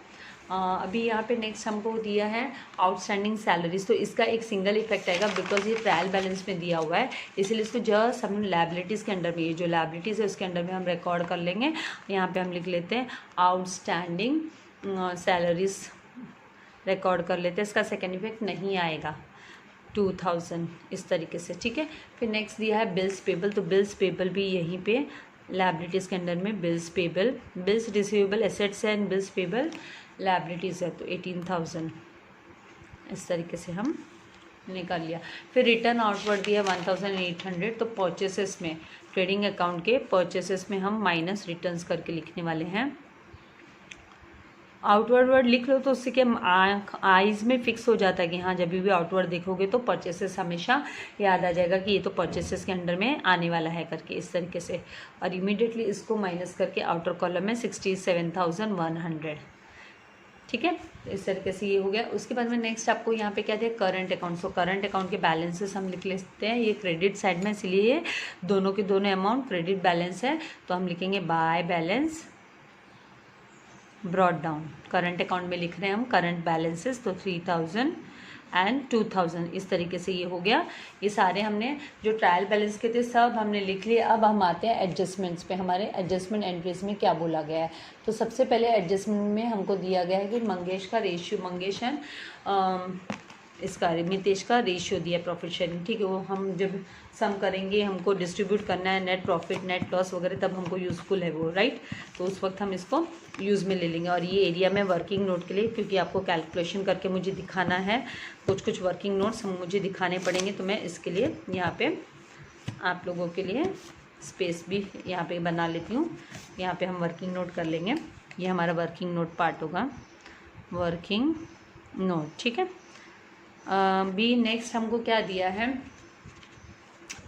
अभी यहाँ पे नेक्स्ट हमको दिया है आउटस्टैंडिंग सैलरीज, तो इसका एक सिंगल इफेक्ट आएगा, बिकॉज ये ट्रायल बैलेंस में दिया हुआ है, इसलिए इसको जस्ट हम लायबिलिटीज़ के अंडर में, ये जो लायबिलिटीज़ है उसके अंडर में हम रिकॉर्ड कर लेंगे। यहाँ पे हम लिख लेते हैं आउटस्टैंडिंग सैलरीज, रिकॉर्ड कर लेते हैं, इसका सेकेंड इफेक्ट नहीं आएगा 2000, इस तरीके से, ठीक है। फिर नेक्स्ट दिया है बिल्स पेबल, तो बिल्स पेबल भी यहीं पे लायबिलिटीज़ के अंडर में bills payable, bills receivable assets है एंड बिल्स पेबल लायबिलिटीज़ है, तो 18,000, इस तरीके से हम निकाल लिया। फिर रिटर्न आउटवर्ड दिया 1,800, तो परचेसेस में, ट्रेडिंग अकाउंट के परचेसेस में हम माइनस रिटर्न्स करके लिखने वाले हैं। आउटवर्ड वर्ड लिख लो तो उससे क्या आइज़ में फिक्स हो जाता है कि हाँ जब भी आउटवर्ड देखोगे तो परचेसेस हमेशा याद आ जाएगा कि ये तो परचेसेस के अंडर में आने वाला है करके, इस तरीके से। और इमीडिएटली इसको माइनस करके आउटर कॉलम में 67,100, ठीक है। इस तरीके से ये हो गया। उसके बाद में नेक्स्ट आपको यहाँ पे क्या दिया, current account. So current account के बैलेंसेस हम लिख लेते हैं, ये क्रेडिट साइड में, इसलिए दोनों के दोनों अमाउंट क्रेडिट बैलेंस है, तो हम लिखेंगे by balance brought down. Current account में लिख रहे हैं हम करंट बैलेंसेस, तो 3,000 एंड 2,000, इस तरीके से ये हो गया। ये सारे हमने जो ट्रायल बैलेंस के थे सब हमने लिख लिए। अब हम आते हैं एडजस्टमेंट्स पे, हमारे एडजस्टमेंट एंट्रीज में क्या बोला गया है। तो सबसे पहले एडजस्टमेंट में हमको दिया गया है कि मंगेश का रेशियो, मंगेश एंड इसका मितेश का रेशियो दिया प्रॉफिट शेयरिंग, ठीक है। वो हम जब सम करेंगे, हमको डिस्ट्रीब्यूट करना है नेट प्रॉफिट नेट लॉस वगैरह, तब हमको यूज़फुल है वो, राइट। तो उस वक्त हम इसको यूज़ में ले लेंगे। और ये एरिया में वर्किंग नोट के लिए, क्योंकि आपको कैलकुलेशन करके मुझे दिखाना है, कुछ वर्किंग नोट्स मुझे दिखाने पड़ेंगे, तो मैं इसके लिए यहाँ पे आप लोगों के लिए स्पेस भी यहाँ पे बना लेती हूँ। यहाँ पे हम वर्किंग नोट कर लेंगे, ये हमारा वर्किंग नोट पार्ट होगा, वर्किंग नोट, ठीक है। बी नेक्स्ट हमको क्या दिया है,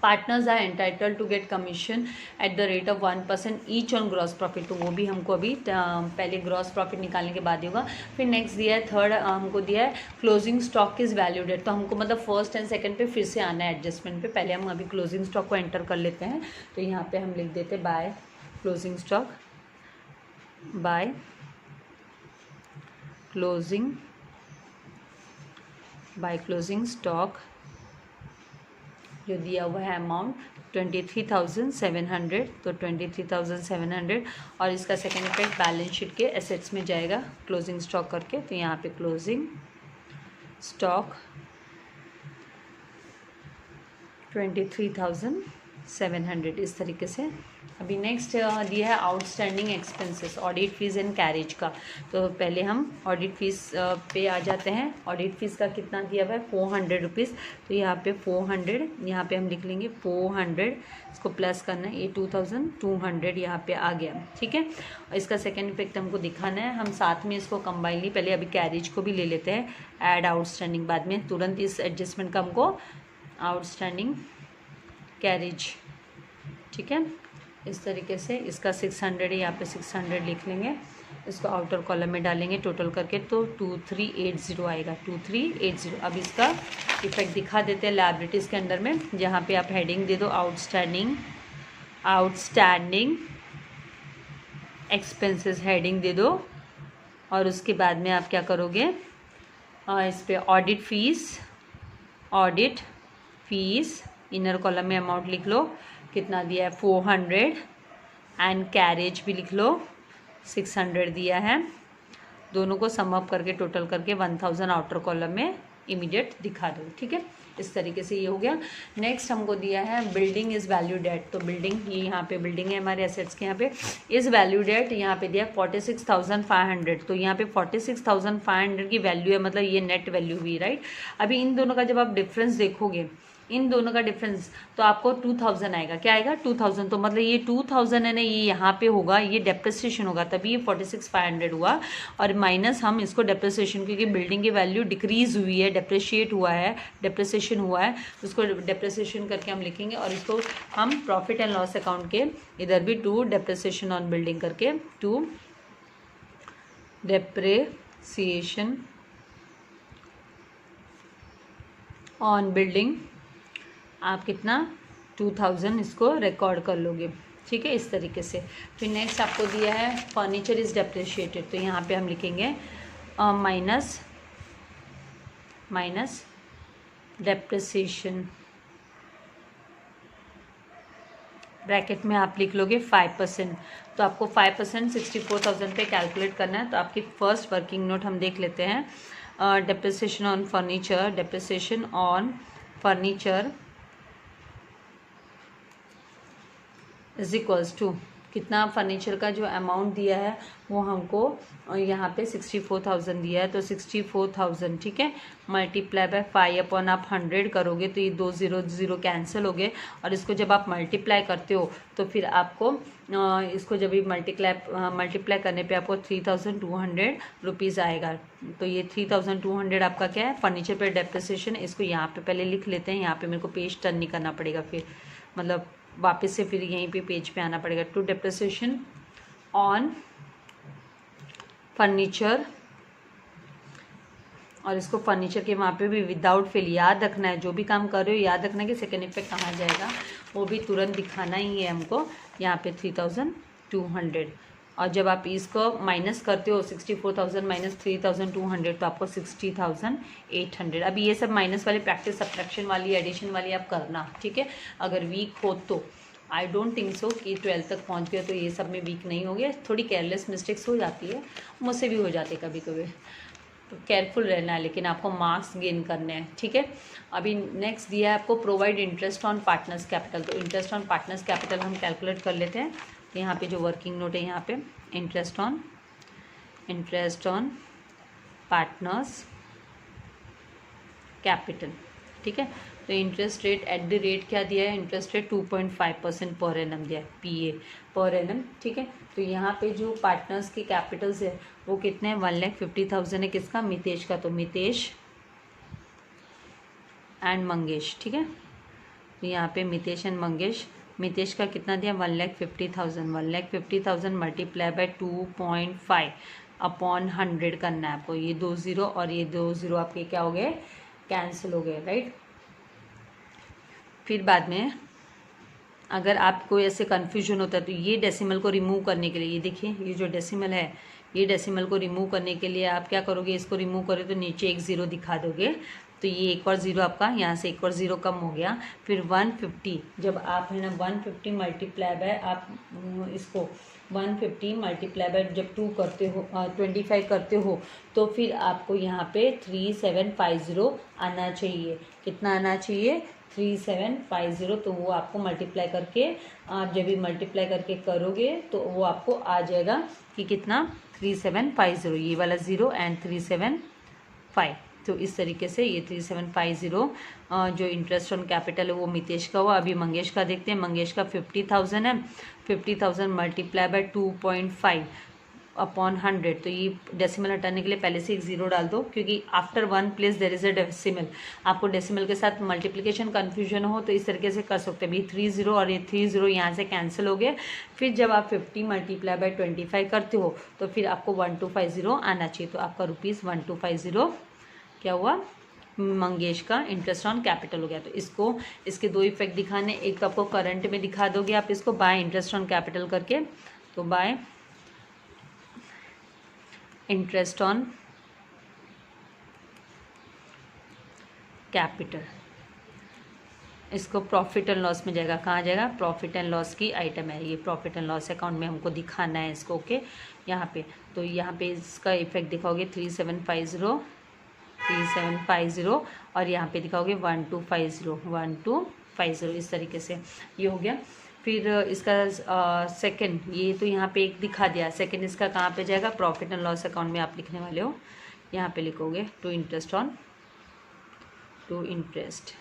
partners are entitled to get commission at the rate of 1% each on gross profit, तो वो भी हमको अभी पहले ग्रॉस प्रॉफिट निकालने के बाद ही होगा। फिर नेक्स्ट दिया है थर्ड, हमको दिया है क्लोजिंग स्टॉक इज वैल्यूड, तो हमको मतलब फर्स्ट एंड सेकंड पे फिर से आना है एडजस्टमेंट पे। पहले हम अभी क्लोजिंग स्टॉक को एंटर कर लेते हैं, तो यहाँ पे हम लिख देते by closing stock, by closing stock जो दिया हुआ है अमाउंट 23,700, तो 23,700, और इसका सेकेंड इफेक्ट बैलेंस शीट के एसेट्स में जाएगा क्लोजिंग स्टॉक करके, तो यहाँ पे क्लोजिंग स्टॉक 23,700 इस तरीके से। अभी नेक्स्ट दिया है outstanding expenses, audit fees and carriage का, तो पहले हम ऑडिट फीस पे आ जाते हैं। ऑडिट फीस का कितना दिया हुआ है 400 रुपीज़, तो यहाँ पे 400, यहाँ पे हम लिख लेंगे 400, इसको प्लस करना है, ये 2,200 यहाँ पे आ गया, ठीक है। और इसका सेकेंड इफेक्ट हमको दिखाना है, हम साथ में इसको कंबाइनली पहले अभी कैरेज को भी ले लेते हैं, ऐड आउटस्टैंडिंग, बाद में तुरंत इस एडजस्टमेंट का हमको आउटस्टैंडिंग कैरेज, ठीक है। इस तरीके से इसका 600 है, यहाँ पे 600 लिख लेंगे, इसको आउटर कॉलम में डालेंगे टोटल करके, तो 2380 आएगा, 2380। अब इसका इफेक्ट दिखा देते हैं लायबिलिटीज़ के अंदर में, जहाँ पे आप हेडिंग दे दो आउटस्टैंडिंग एक्सपेंसेस हेडिंग दे दो, और उसके बाद में आप क्या करोगे, इस पर ऑडिट फीस इनर कॉलम में अमाउंट लिख लो, कितना दिया है 400, एंड कैरेज भी लिख लो 600 दिया है, दोनों को सम अप करके टोटल करके 1000 आउटर कॉलम में इमीडिएट दिखा दो, ठीक है। इस तरीके से ये हो गया। नेक्स्ट हमको दिया है बिल्डिंग इज़ वैल्यूड एट, तो बिल्डिंग, ये यहाँ पे बिल्डिंग है हमारे एसेट्स के, यहाँ पे इज़ वैल्यूड एट, यहाँ पे दिया 46,500, तो यहाँ पे 46,500 की वैल्यू है, मतलब ये नेट वैल्यू हुई, राइट। अभी इन दोनों का जब आप डिफरेंस देखोगे, इन दोनों का डिफरेंस, तो आपको 2000 आएगा, क्या आएगा 2000, तो मतलब ये 2000 है ना, ये यहाँ पे होगा, ये डेप्रिसिएशन होगा, तभी ये 46,500 हुआ, और माइनस हम इसको डेप्रिसिएशन, क्योंकि बिल्डिंग की वैल्यू डिक्रीज हुई है, डेप्रिसिएशन हुआ है, उसको डेप्रिसिएशन करके हम लिखेंगे, और इसको हम प्रॉफिट एंड लॉस अकाउंट के इधर भी टू डेप्रिसिएशन ऑन बिल्डिंग करके, टू डेप्रिसिएशन ऑन बिल्डिंग आप कितना 2000 इसको रिकॉर्ड कर लोगे, ठीक है, इस तरीके से। फिर नेक्स्ट आपको दिया है फर्नीचर इज़ डेप्रिशिएटेड, तो यहाँ पे हम लिखेंगे माइनस डेप्रिसिएशन, ब्रैकेट में आप लिख लोगे 5%, तो आपको 5% 64,000 पे कैलकुलेट करना है। तो आपकी फर्स्ट वर्किंग नोट हम देख लेते हैं, depreciation on furniture is equals to, कितना फर्नीचर का जो अमाउंट दिया है वो हमको यहाँ पे 64,000 दिया है, तो 64,000, ठीक है, मल्टीप्लाई बाय 5/100 करोगे तो ये 2 0 कैंसिल हो गए, और इसको जब आप मल्टीप्लाई करते हो तो फिर आपको इसको जब भी मल्टीप्लाई करने पे आपको 3,200 रुपीज़ आएगा। तो ये 3,200 आपका क्या है, फर्नीचर पे डेप्रिसिएशन, इसको यहाँ पे पहले लिख लेते हैं, यहाँ पे मेरे को पेज टर्न नहीं करना पड़ेगा, फिर मतलब वापस से फिर यहीं पे पेज पे आना पड़ेगा, टू डेप्रिसिएशन ऑन फर्नीचर, और इसको फर्नीचर के वहाँ पे भी विदाउट फिल याद रखना है, जो भी काम कर रहे हो याद रखना है कि सेकेंड इफेक्ट कहाँ जाएगा, वो भी तुरंत दिखाना ही है हमको, यहाँ पे 3,200, और जब आप इसको माइनस करते हो 64,000 माइनस 3,200 तो आपको 60,800। अभी ये सब माइनस वाली प्रैक्टिस, सब्ट्रैक्शन वाली, एडिशन वाली आप करना, ठीक है। अगर वीक हो तो, आई डोंट थिंक सो कि 12th तक पहुंच गए तो ये सब में वीक नहीं हो गया, थोड़ी केयरलेस मिस्टेक्स हो जाती है, मुझसे भी हो जाती है कभी कभी, तो केयरफुल रहना है, लेकिन आपको मार्क्स गेन करने हैं, ठीक है। अभी नेक्स्ट दिया है आपको provide interest on partners capital, तो इंटरेस्ट ऑन पार्टनर्स कैपिटल हम कैलकुलेट कर लेते हैं। यहाँ पे जो वर्किंग नोट है, यहाँ पे इंटरेस्ट ऑन पार्टनर्स कैपिटल, ठीक है। तो interest rate at the rate क्या दिया है, इंटरेस्ट रेट 2.5% पर एनम दिया है, PA पर एनम, ठीक है। तो यहाँ पे जो पार्टनर्स की कैपिटल्स है वो कितने हैं, 1,50,000 है, किसका, मितेश का, तो मितेश एंड मंगेश, ठीक है। तो यहाँ पे मितेश एंड मंगेश, मितेश का कितना दिया 1,50,000, 1,50,000 मल्टीप्लाई बाय 2.5 अपॉन 100 करना है आपको। ये 2 0 और ये 2 0 आपके क्या हो गए, कैंसिल हो गए, राइट। फिर बाद में अगर आपको ऐसे कन्फ्यूजन होता है तो ये डेसिमल को रिमूव करने के लिए, ये देखिए ये जो डेसिमल है, ये डेसिमल को रिमूव करने के लिए आप क्या करोगे, इसको रिमूव करोगे तो नीचे एक ज़ीरो दिखा दोगे, तो ये एक और ज़ीरो आपका यहाँ से एक और ज़ीरो कम हो गया। फिर 150 जब आप है ना 150 मल्टीप्लाई बाय आप इसको 150 मल्टीप्लाई बाय जब 2 करते हो 25 करते हो तो फिर आपको यहाँ पे 3750 आना चाहिए। कितना आना चाहिए, 3750। तो वो आपको मल्टीप्लाई करके, आप जब भी मल्टीप्लाई करके करोगे तो वो आपको आ जाएगा कि कितना 3750, ये वाला 0 एंड 375। तो इस तरीके से ये 3750 जो इंटरेस्ट ऑन कैपिटल है वो मितेश का हुआ। अभी मंगेश का देखते हैं। मंगेश का 50,000 है, 50,000 मल्टीप्लाई बाय 2.5 अपॉन 100। तो ये डेसिमल हटाने के लिए पहले से एक ज़ीरो डाल दो, क्योंकि after 1 place there is a decimal. आपको डेसिमल के साथ मल्टीप्लिकेशन कन्फ्यूजन हो तो इस तरीके से कर सकते हैं। अभी 3 0 और ये 3 0 यहाँ से कैंसिल हो गए। फिर जब आप 50 मल्टीप्लाई बाय 25 करते हो तो फिर आपको 1250 आना चाहिए। तो आपका ₹1250 क्या हुआ, मंगेश का इंटरेस्ट ऑन कैपिटल हो गया। तो इसको, इसके दो इफेक्ट दिखाने, एक तो आपको करंट में दिखा दोगे आप इसको बाय इंटरेस्ट ऑन कैपिटल करके, तो बाय इंटरेस्ट ऑन कैपिटल, इसको प्रॉफिट एंड लॉस में जाएगा। कहाँ जाएगा, प्रॉफिट एंड लॉस की आइटम है ये, प्रॉफिट एंड लॉस अकाउंट में हमको दिखाना है इसको, ओके। यहाँ पे तो यहाँ पे इसका इफेक्ट दिखाओगे 3750 और यहाँ पे दिखाओगे 1250 इस तरीके से ये हो गया। फिर इसका सेकंड, ये तो यहाँ पे एक दिखा दिया, सेकंड इसका कहाँ पे जाएगा, प्रॉफिट एंड लॉस अकाउंट में आप लिखने वाले हो। यहाँ पे लिखोगे टू इंटरेस्ट,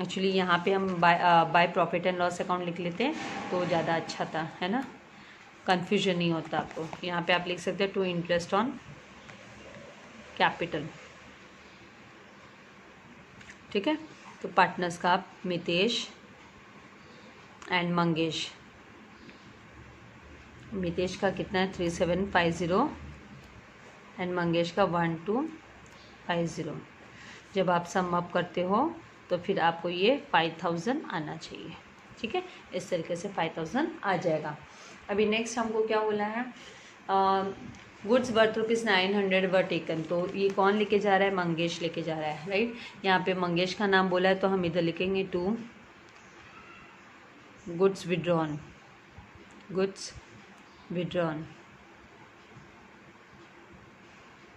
एक्चुअली यहाँ पे हम by profit and loss account लिख लेते हैं तो ज़्यादा अच्छा था, है ना, कन्फ्यूजन नहीं होता आपको। यहाँ पे आप लिख सकते हैं टू इंटरेस्ट ऑन कैपिटल, ठीक है। तो पार्टनर्स का आप मितेश एंड मंगेश, मितेश का कितना है 3750 एंड मंगेश का 1250। जब आप सम अप करते हो तो फिर आपको ये 5000 आना चाहिए, ठीक है। इस तरीके से 5000 आ जाएगा। अभी नेक्स्ट हमको क्या बोला है, गुड्स वर्थ ₹900 वर टेकन। तो ये कौन लेके जा रहा है, मंगेश लेके जा रहा है, राइट। यहाँ पे मंगेश का नाम बोला है तो हम इधर लिखेंगे टू गुड्स विड्रॉन,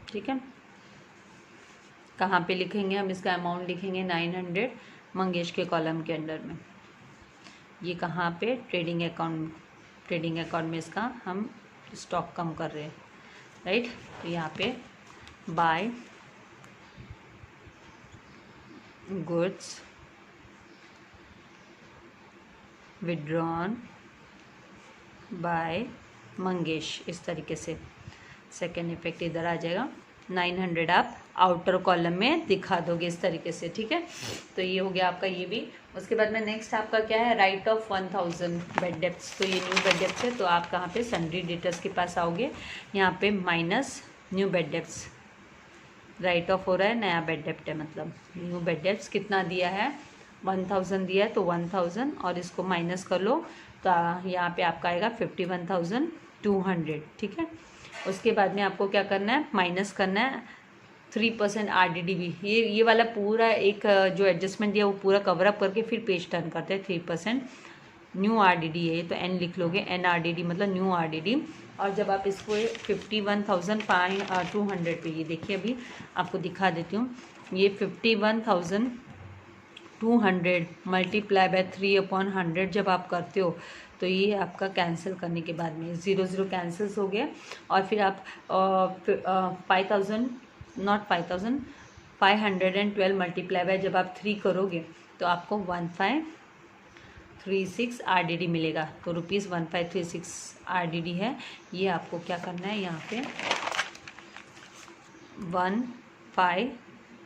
ठीक है। कहाँ पे लिखेंगे हम, इसका अमाउंट लिखेंगे 900 मंगेश के कॉलम के अंडर में। ये कहाँ पे, ट्रेडिंग अकाउंट में इसका हम स्टॉक कम कर रहे हैं, राइट। तो यहाँ पे by goods withdrawn by Mangesh, इस तरीके से सेकेंड इफेक्ट इधर आ जाएगा। 900 आप आउटर कॉलम में दिखा दोगे इस तरीके से, ठीक है। तो ये हो गया आपका ये भी। उसके बाद में नेक्स्ट आपका क्या है, राइट ऑफ 1000 बेड डेप्ट्स। तो ये न्यू बेड डेप्ट्स है, तो आप कहाँ पे, सन्ड्री डेटर्स के पास आओगे, यहाँ पे minus new bad debts, right of हो रहा है, नया बेड डेप्ट है, मतलब न्यू बेड डेप्ट्स कितना दिया है 1000 दिया है, तो 1000 और इसको माइनस कर लो तो यहाँ पे आपका आएगा 51,200, ठीक है। उसके बाद में आपको क्या करना है, माइनस करना है 3% RDDB। ये वाला पूरा एक जो एडजस्टमेंट दिया वो पूरा कवर अप करके फिर पेज टर्न करते हैं। 3% न्यू RDD है, तो N लिख लोगे, NRDD मतलब न्यू RDD। और जब आप इसको 51,200 पे, ये देखिए अभी आपको दिखा देती हूँ, ये 51,200 मल्टीप्लाई बाय 3/100 जब आप करते हो तो ये आपका कैंसिल करने के बाद में 0 कैंसिल्स हो गया। और फिर आप 512 मल्टीप्लाई बाय जब आप 3 करोगे तो आपको 1536 RDD मिलेगा। तो ₹1536 RDD है। ये आपको क्या करना है, यहाँ पे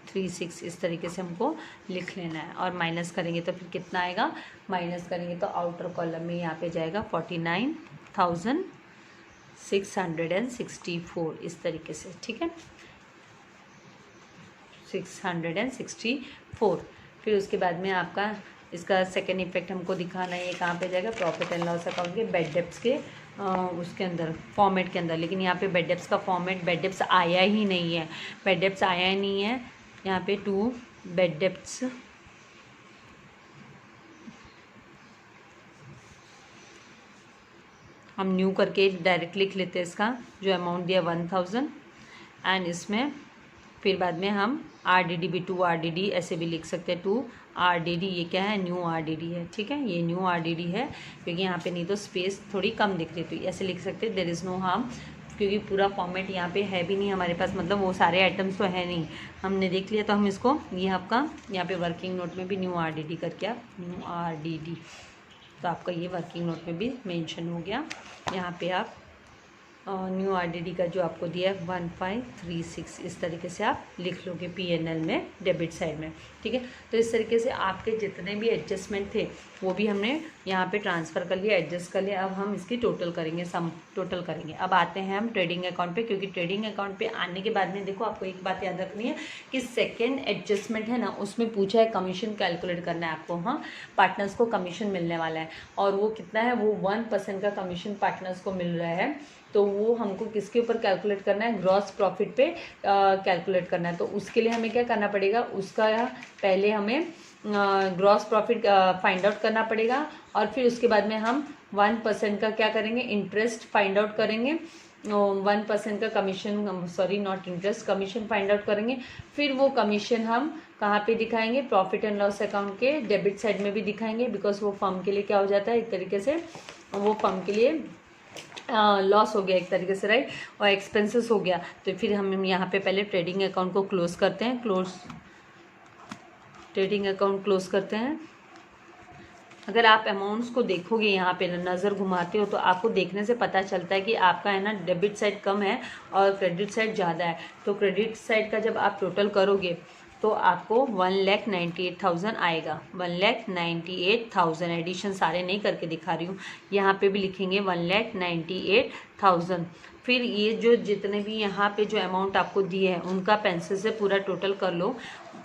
36 इस तरीके से हमको लिख लेना है। और माइनस करेंगे तो फिर कितना आएगा, माइनस करेंगे तो आउटर कॉलम में यहाँ पे जाएगा 49,664 इस तरीके से, ठीक है, 664। फिर उसके बाद में आपका इसका सेकेंड इफेक्ट हमको दिखाना है, ये कहाँ पे जाएगा, प्रॉफिट एंड लॉस अकाउंट के बेड डेप्स के उसके अंदर फॉर्मेट के अंदर। लेकिन यहाँ पे बेड डेप्स का फॉर्मेट, बेड डेप्स आया ही नहीं है, बेड डेप्स आया ही नहीं है यहाँ पे। 2 बेड डेप्स हम न्यू करके डायरेक्ट लिख लेते हैं इसका जो अमाउंट दिया 1000 एंड इसमें फिर बाद में हम RDD भी 2 RDD ऐसे भी लिख सकते हैं। 2 RDD ये क्या है, न्यू RDD है, ठीक है, ये न्यू RDD है क्योंकि यहाँ पे नहीं तो स्पेस थोड़ी कम दिख रही, तो ऐसे लिख सकते हैं देयर इज़ नो हार्म, क्योंकि पूरा फॉर्मेट यहाँ पे है भी नहीं हमारे पास, मतलब वो सारे आइटम्स तो है नहीं, हमने देख लिया। तो हम इसको ये आपका यहाँ पे वर्किंग नोट में भी न्यू RDD करके आप न्यू RDD, तो आपका ये वर्किंग नोट में भी मेंशन हो गया। यहाँ पे आप न्यू RDD का जो आपको दिया है 1536 इस तरीके से आप लिख लोगे PNL में डेबिट साइड में, ठीक है। तो इस तरीके से आपके जितने भी एडजस्टमेंट थे वो भी हमने यहाँ पे ट्रांसफ़र कर लिया, एडजस्ट कर लिया। अब हम इसकी टोटल करेंगे, सम टोटल करेंगे। अब आते हैं हम ट्रेडिंग अकाउंट पे, क्योंकि ट्रेडिंग अकाउंट पे आने के बाद में देखो आपको एक बात याद रखनी है कि सेकेंड एडजस्टमेंट है ना, उसमें पूछा है कमीशन कैलकुलेट करना है आपको। हाँ, पार्टनर्स को कमीशन मिलने वाला है और वो कितना है, वो 1% का कमीशन पार्टनर्स को मिल रहा है। तो वो हमको किसके ऊपर कैलकुलेट करना है, ग्रॉस प्रॉफिट पे कैलकुलेट करना है। तो उसके लिए हमें क्या करना पड़ेगा, उसका पहले हमें ग्रॉस प्रॉफिट फाइंड आउट करना पड़ेगा और फिर उसके बाद में हम 1% का क्या करेंगे, इंटरेस्ट फाइंड आउट करेंगे, 1% का commission, sorry not interest, commission find out करेंगे। फिर वो कमीशन हम कहाँ पे दिखाएंगे, प्रॉफिट एंड लॉस अकाउंट के डेबिट साइड में भी दिखाएंगे, बिकॉज वो फर्म के लिए क्या हो जाता है, एक तरीके से वो फर्म के लिए लॉस हो गया एक तरीके से, राइट, और एक्सपेंसेस हो गया। तो फिर हम यहाँ पे पहले ट्रेडिंग अकाउंट को क्लोज करते हैं, ट्रेडिंग अकाउंट क्लोज करते हैं। अगर आप अमाउंट्स को देखोगे यहाँ पे नज़र घुमाते हो तो आपको देखने से पता चलता है कि आपका है ना डेबिट साइड कम है और क्रेडिट साइड ज़्यादा है। तो क्रेडिट साइड का जब आप टोटल करोगे तो आपको 1,98,000 आएगा, 1,98,000। एडिशन सारे नहीं करके दिखा रही हूँ, यहाँ पे भी लिखेंगे 1,98,000। फिर ये जो जितने भी यहाँ पे जो अमाउंट आपको दिए हैं उनका पेंसिल से पूरा टोटल कर लो।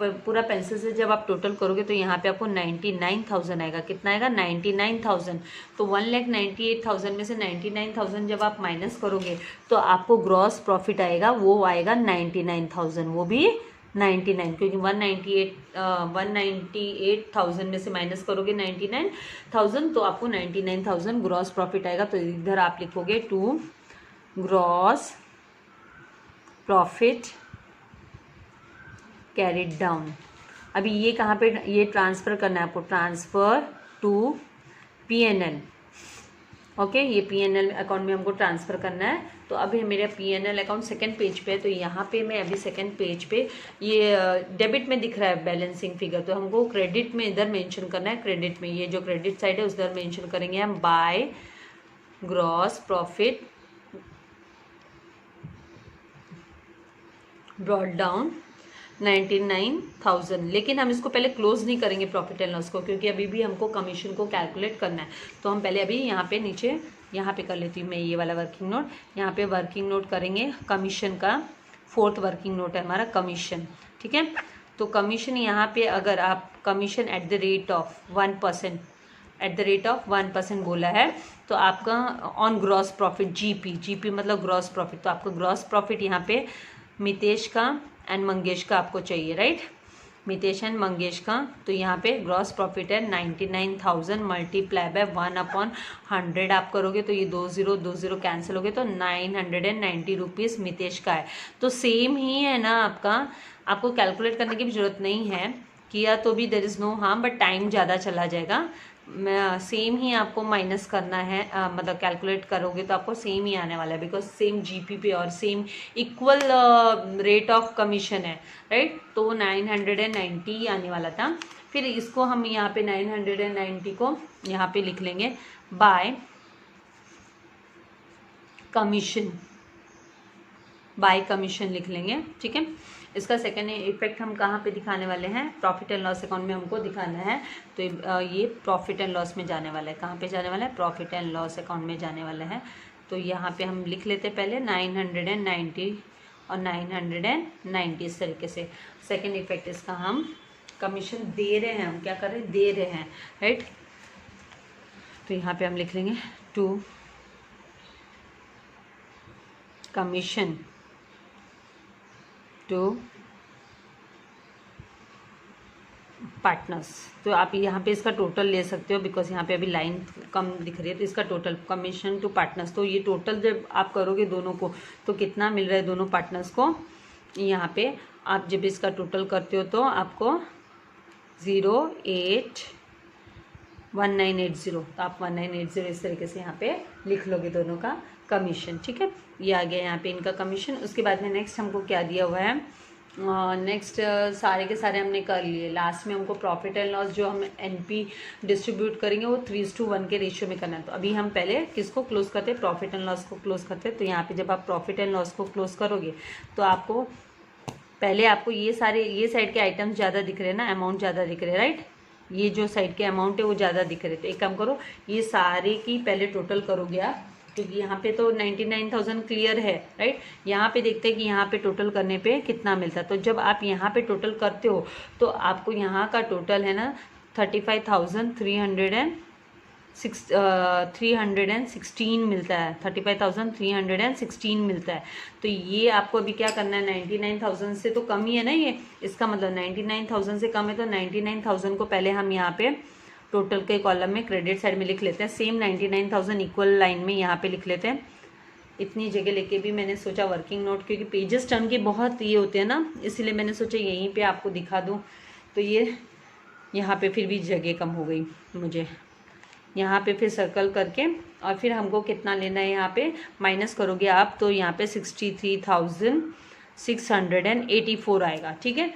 पूरा पेंसिल से जब आप टोटल करोगे तो यहाँ पे आपको 99,000 आएगा। कितना आएगा, 99,000। तो 1,98,000 में से 99,000 जब आप माइनस करोगे तो आपको ग्रॉस प्रॉफिट आएगा, वो आएगा 99,000, वो भी 99, क्योंकि 198,000 में से माइनस करोगे 99,000 तो आपको 99,000 ग्रॉस प्रॉफिट आएगा। तो इधर आप लिखोगे 2 ग्रॉस प्रॉफिट कैरिड डाउन। अभी ये कहाँ पे, ये ट्रांसफ़र करना है आपको, ट्रांसफ़र टू PNL, ओके, ये PNL अकाउंट में हमको ट्रांसफ़र करना है। तो अभी मेरा PNL अकाउंट सेकंड पेज पे है, तो यहाँ पे मैं अभी सेकंड पेज पे ये डेबिट में दिख रहा है बैलेंसिंग फिगर, तो हमको क्रेडिट में इधर मेंशन करना है। क्रेडिट में ये जो क्रेडिट साइड है उधर मेंशन करेंगे हम by gross profit brought down 99,000। लेकिन हम इसको पहले क्लोज नहीं करेंगे प्रॉफिट एंड लॉस को, क्योंकि अभी भी हमको कमीशन को कैलकुलेट करना है। तो हम पहले अभी यहाँ पे नीचे यहाँ पे कर लेती हूँ मैं ये वाला वर्किंग नोट। यहाँ पे वर्किंग नोट करेंगे कमीशन का, 4th वर्किंग नोट है हमारा कमीशन, ठीक है। तो कमीशन यहाँ पे अगर आप commission at the rate of 1% बोला है तो आपका ऑन ग्रॉस प्रॉफिट GP मतलब ग्रॉस प्रॉफिट, तो आपका ग्रॉस प्रॉफिट यहाँ पे मितेश का एंड मंगेश का आपको चाहिए, राइट, मितेश एंड मंगेश का। तो यहाँ पे ग्रॉस प्रॉफिट है 99,000 मल्टीप्लाई बाय 1/100 आप करोगे तो ये 20 कैंसिल हो गए, तो 990 रुपीज़ मितेश का है। तो सेम ही है ना, आपको कैलकुलेट करने की भी ज़रूरत नहीं है, किया तो भी there is no harm, but time ज़्यादा चला जाएगा। सेम ही आपको माइनस करना है, मतलब कैलकुलेट करोगे तो आपको सेम ही आने वाला है, बिकॉज सेम GP पे और same equal rate of commission है, राइट। तो 990 आने वाला था। फिर इसको हम यहाँ पे 990 को यहाँ पे लिख लेंगे बाय बाय कमीशन लिख लेंगे, ठीक है। इसका सेकेंड इफेक्ट हम कहाँ पे दिखाने वाले हैं, प्रॉफिट एंड लॉस अकाउंट में हमको दिखाना है। तो ये प्रॉफिट एंड लॉस में जाने वाला है। कहाँ पे जाने वाला है, प्रॉफिट एंड लॉस अकाउंट में जाने वाला है। तो यहाँ पे हम लिख लेते पहले 990 और 990 इस तरीके से। सेकेंड इफेक्ट इसका हम कमीशन दे रहे हैं, हम क्या कर रहे हैं, दे रहे हैं, राइट। तो यहाँ पे हम लिख लेंगे टू कमीशन टू पार्टनर्स। तो आप यहाँ पे इसका टोटल ले सकते हो, बिकॉज यहाँ पे अभी लाइन कम दिख रही है। तो इसका टोटल कमीशन टू पार्टनर्स, तो ये टोटल जब आप करोगे दोनों को तो कितना मिल रहा है दोनों पार्टनर्स को। यहाँ पे आप जब इसका टोटल करते हो तो आपको 0.81980, तो आप 1980 इस तरीके से यहाँ पे लिख लोगे दोनों का कमीशन, ठीक है। ये आ गया यहाँ पे इनका कमीशन। उसके बाद में नेक्स्ट हमको क्या दिया हुआ है, नेक्स्ट सारे के सारे हमने कर लिए। लास्ट में हमको प्रॉफिट एंड लॉस जो हम एनपी डिस्ट्रीब्यूट करेंगे वो 3:1 के रेशियो में करना है। तो अभी हम पहले किसको क्लोज करते हैं, प्रॉफिट एंड लॉस को क्लोज करते हैं। तो यहाँ पे जब आप प्रॉफिट एंड लॉस को क्लोज करोगे तो आपको पहले आपको ये साइड के आइटम्स ज़्यादा दिख रहे हैं ना, अमाउंट ज़्यादा दिख रहे हैं, राइट। ये जो साइड के अमाउंट है वो ज़्यादा दिख रहे। तो एक काम करो, ये सारे की पहले टोटल करोगे आप, क्योंकि यहाँ पे तो 99,000 क्लियर है, राइट। यहाँ पे देखते हैं कि यहाँ पे टोटल करने पे कितना मिलता है। तो जब आप यहाँ पे टोटल करते हो तो आपको यहाँ का टोटल है ना 35,316 मिलता है, 35,316 मिलता है। तो ये आपको अभी क्या करना है, 99,000 से तो कम ही है ना ये, इसका मतलब 99,000 से कम है। तो 99,000 को पहले हम यहाँ पे टोटल के कॉलम में क्रेडिट साइड में लिख लेते हैं। सेम 99,000 इक्वल लाइन में यहाँ पे लिख लेते हैं। इतनी जगह लेके भी मैंने सोचा वर्किंग नोट, क्योंकि पेजेस टर्न के बहुत ये होते हैं ना, इसलिए मैंने सोचा यहीं पे आपको दिखा दूँ। तो ये यहाँ पे फिर भी जगह कम हो गई मुझे। यहाँ पे फिर सर्कल करके और फिर हमको कितना लेना है, यहाँ पे माइनस करोगे आप तो यहाँ पे 63,684 आएगा, ठीक है।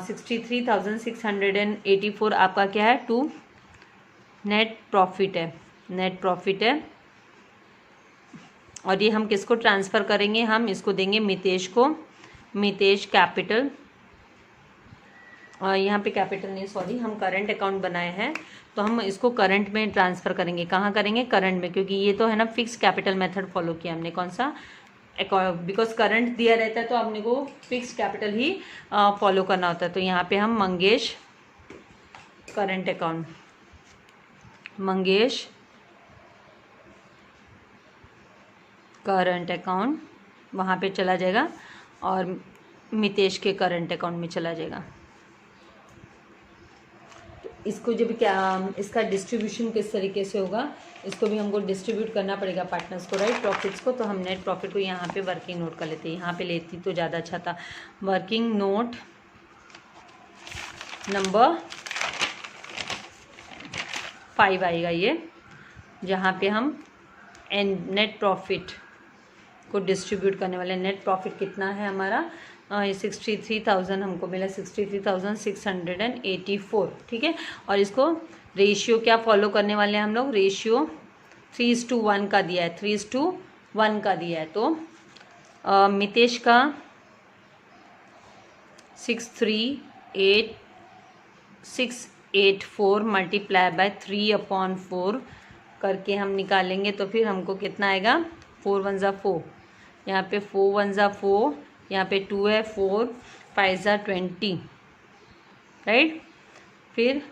63,684 आपका क्या है, टू नेट प्रॉफिट है, नेट प्रॉफिट है। और ये हम किसको ट्रांसफ़र करेंगे, हम इसको देंगे मितेश को, मितेश कैपिटल। यहाँ पे कैपिटल नहीं, सॉरी, हम करंट अकाउंट बनाए हैं तो हम इसको करंट में ट्रांसफ़र करेंगे। कहाँ करेंगे, करंट में, क्योंकि ये तो है ना फिक्स कैपिटल मेथड फॉलो किया हमने। कौन सा, बिकॉज करंट दिया रहता है तो अपने को फिक्स कैपिटल ही फॉलो करना होता है। तो यहाँ पे हम Mangesh current account, Mangesh current account वहाँ पे चला जाएगा और मितेश के करंट अकाउंट में चला जाएगा। इसको जब क्या, इसका डिस्ट्रीब्यूशन किस तरीके से होगा, इसको भी हमको डिस्ट्रीब्यूट करना पड़ेगा पार्टनर्स को, राइट, प्रॉफिट्स को। तो हम नेट प्रॉफिट को यहाँ पे वर्किंग नोट कर लेते हैं। यहाँ पे लेती तो ज़्यादा अच्छा था। वर्किंग नोट नंबर 5 आएगा ये, जहाँ पे हम नेट प्रॉफिट को डिस्ट्रीब्यूट करने वाले। नेट प्रॉफिट कितना है हमारा, ये 63,000 हमको मिला, 63,684, ठीक है। और इसको रेशियो क्या फॉलो करने वाले हैं हम लोग, रेशियो 3:1 का दिया है, 3:1 का दिया है। तो मितेश का 638,684 मल्टीप्लाई बाय 3/4 करके हम निकालेंगे तो फिर हमको कितना आएगा, 4 1 ज़ा 4, यहाँ पे 4 1 ज़ा 4, यहाँ पे 2 है, 4 5 ज़ा 20, राइट। फिर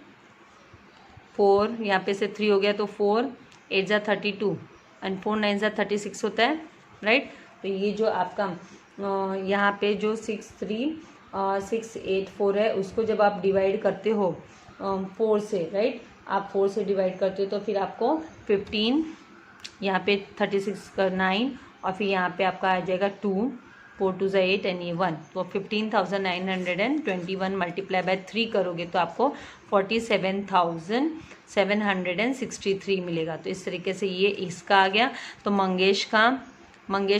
4 यहाँ पे से 3 हो गया तो 4 8 ज़ा 32 एंड 4 9 ज़ा 36 होता है, राइट। तो ये जो आपका यहाँ पे जो 63,684 है उसको जब आप डिवाइड करते हो 4 से, राइट, आप 4 से डिवाइड करते हो तो फिर आपको 15, यहाँ पे 36 का 9 और फिर यहाँ पे आपका आ जाएगा 2, 4 2 ज़ा 8 एंड ये 1। तो 15,921 मल्टीप्लाई बाय 3 करोगे तो आपको 47,763 मिलेगा। तो इस तरीके से ये इसका आ गया। तो मंगेश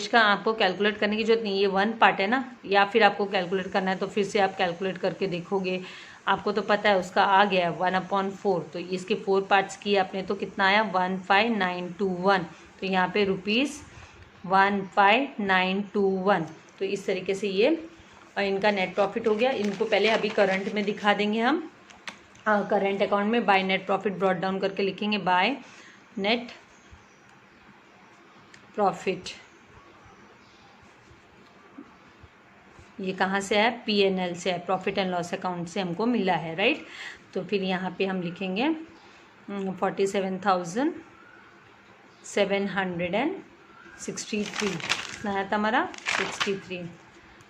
का आपको कैलकुलेट करने की जरूरत नहीं, ये 1 पार्ट है ना, या फिर आपको कैलकुलेट करना है तो फिर से आप कैलकुलेट करके देखोगे, आपको तो पता है उसका आ गया 1/4। तो इसके 4 पार्ट्स किए आपने तो कितना आया 15,921। तो यहाँ पे ₹15,921 तो इस तरीके से ये इनका नेट प्रॉफिट हो गया। इनको पहले अभी करंट में दिखा देंगे हम, करंट अकाउंट में by net profit brought down करके लिखेंगे बाय नेट प्रॉफिट। ये कहाँ से है, P&L से है, प्रॉफिट एंड लॉस अकाउंट से हमको मिला है, राइट। तो फिर यहाँ पे हम लिखेंगे 47,763 कितना है था हमारा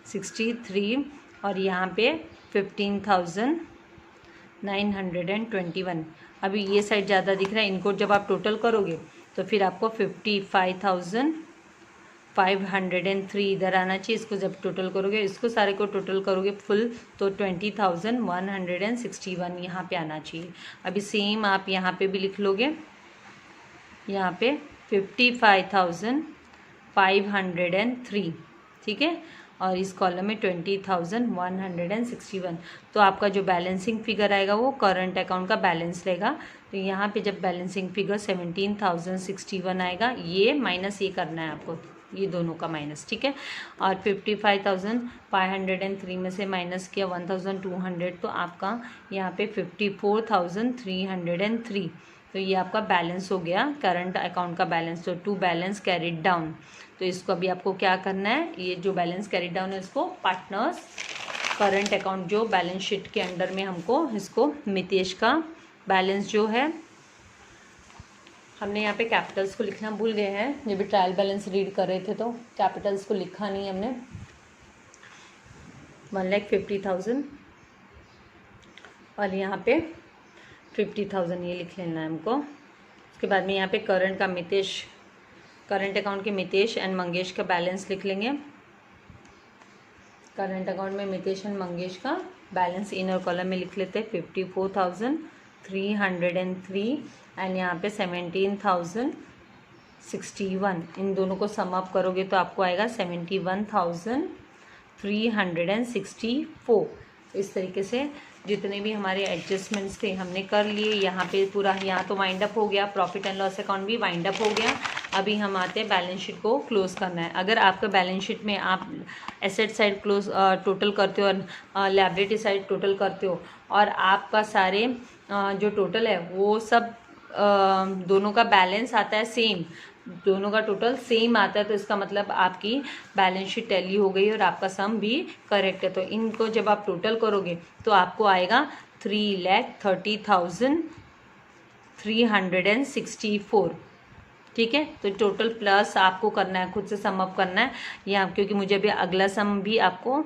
63 और यहाँ पे 15,921। अभी ये साइड ज़्यादा दिख रहा है, इनको जब आप टोटल करोगे तो फिर आपको 55,503 इधर आना चाहिए। इसको जब टोटल करोगे, इसको सारे को टोटल करोगे फुल तो 20,161 यहाँ पे आना चाहिए। अभी सेम आप यहाँ पे भी लिख लोगे, यहाँ पे 55,503, ठीक है, और इस कॉलम में 20,161। तो आपका जो बैलेंसिंग फिगर आएगा वो करंट अकाउंट का बैलेंस रहेगा। तो यहाँ पे जब बैलेंसिंग फिगर 17,061 आएगा, ये माइनस ये करना है आपको, ये दोनों का माइनस, ठीक है। और 55,503 में से माइनस किया 1,200 तो आपका यहाँ पे 54,303। तो ये आपका बैलेंस हो गया, करंट अकाउंट का बैलेंस। तो टू बैलेंस कैरिड डाउन, तो इसको अभी आपको क्या करना है, ये जो बैलेंस कैरिड डाउन है इसको पार्टनर्स करंट अकाउंट जो बैलेंस शीट के अंडर में हमको इसको मितेश का बैलेंस जो है, हमने यहाँ पे कैपिटल्स को लिखना भूल गए हैं, जब भी ट्रायल बैलेंस रीड कर रहे थे तो कैपिटल्स को लिखा नहीं हमने। 1,50,000 और यहाँ पे 50,000 ये लिख लेना है हमको। उसके बाद में यहाँ पे करंट का मितेश, करंट अकाउंट के मितेश एंड मंगेश का बैलेंस लिख लेंगे। करंट अकाउंट में मितेश एंड मंगेश का बैलेंस इनर कॉलम में लिख लेते हैं 54,303 एंड यहाँ पे 17,061। इन दोनों को सम अप करोगे तो आपको आएगा 71,364। इस तरीके से जितने भी हमारे एडजस्टमेंट्स थे हमने कर लिए। यहाँ पे पूरा, यहाँ तो वाइंड अप हो गया, प्रॉफिट एंड लॉस अकाउंट भी वाइंड अप हो गया। अभी हम आते हैं बैलेंस शीट को क्लोज करना है। अगर आपका बैलेंस शीट में आप एसेट साइड क्लोज टोटल करते हो और लायबिलिटी साइड टोटल करते हो और आपका सारे जो टोटल है वो सब दोनों का बैलेंस आता है सेम, दोनों का टोटल सेम आता है, तो इसका मतलब आपकी बैलेंस शीट टैली हो गई और आपका सम भी करेक्ट है। तो इनको जब आप टोटल करोगे तो आपको आएगा 3,30,364, ठीक है। तो टोटल प्लस आपको करना है, खुद से सम अप करना है यहाँ, क्योंकि मुझे अभी अगला सम भी आपको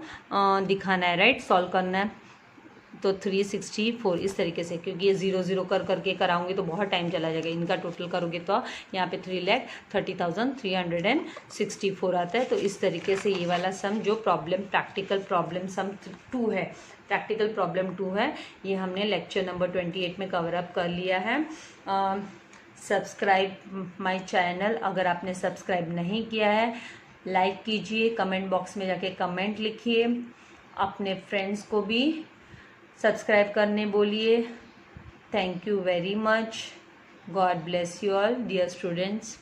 दिखाना है, राइट, सॉल्व करना है। तो 364 इस तरीके से, क्योंकि ये 0 कर करके कराऊंगी तो बहुत टाइम चला जाएगा। इनका टोटल करोगे तो यहाँ पे 3,30,364 आता है। तो इस तरीके से ये वाला सम जो प्रॉब्लम प्रैक्टिकल प्रॉब्लम सम 2 है, प्रैक्टिकल प्रॉब्लम 2 है, ये हमने लेक्चर नंबर 28 में कवर अप कर लिया है। सब्सक्राइब माय चैनल, अगर आपने सब्सक्राइब नहीं किया है लाइक कीजिए, कमेंट बॉक्स में जाके कमेंट लिखिए, अपने फ्रेंड्स को भी सब्सक्राइब करने बोलिए। Thank you very much, God bless you all dear students.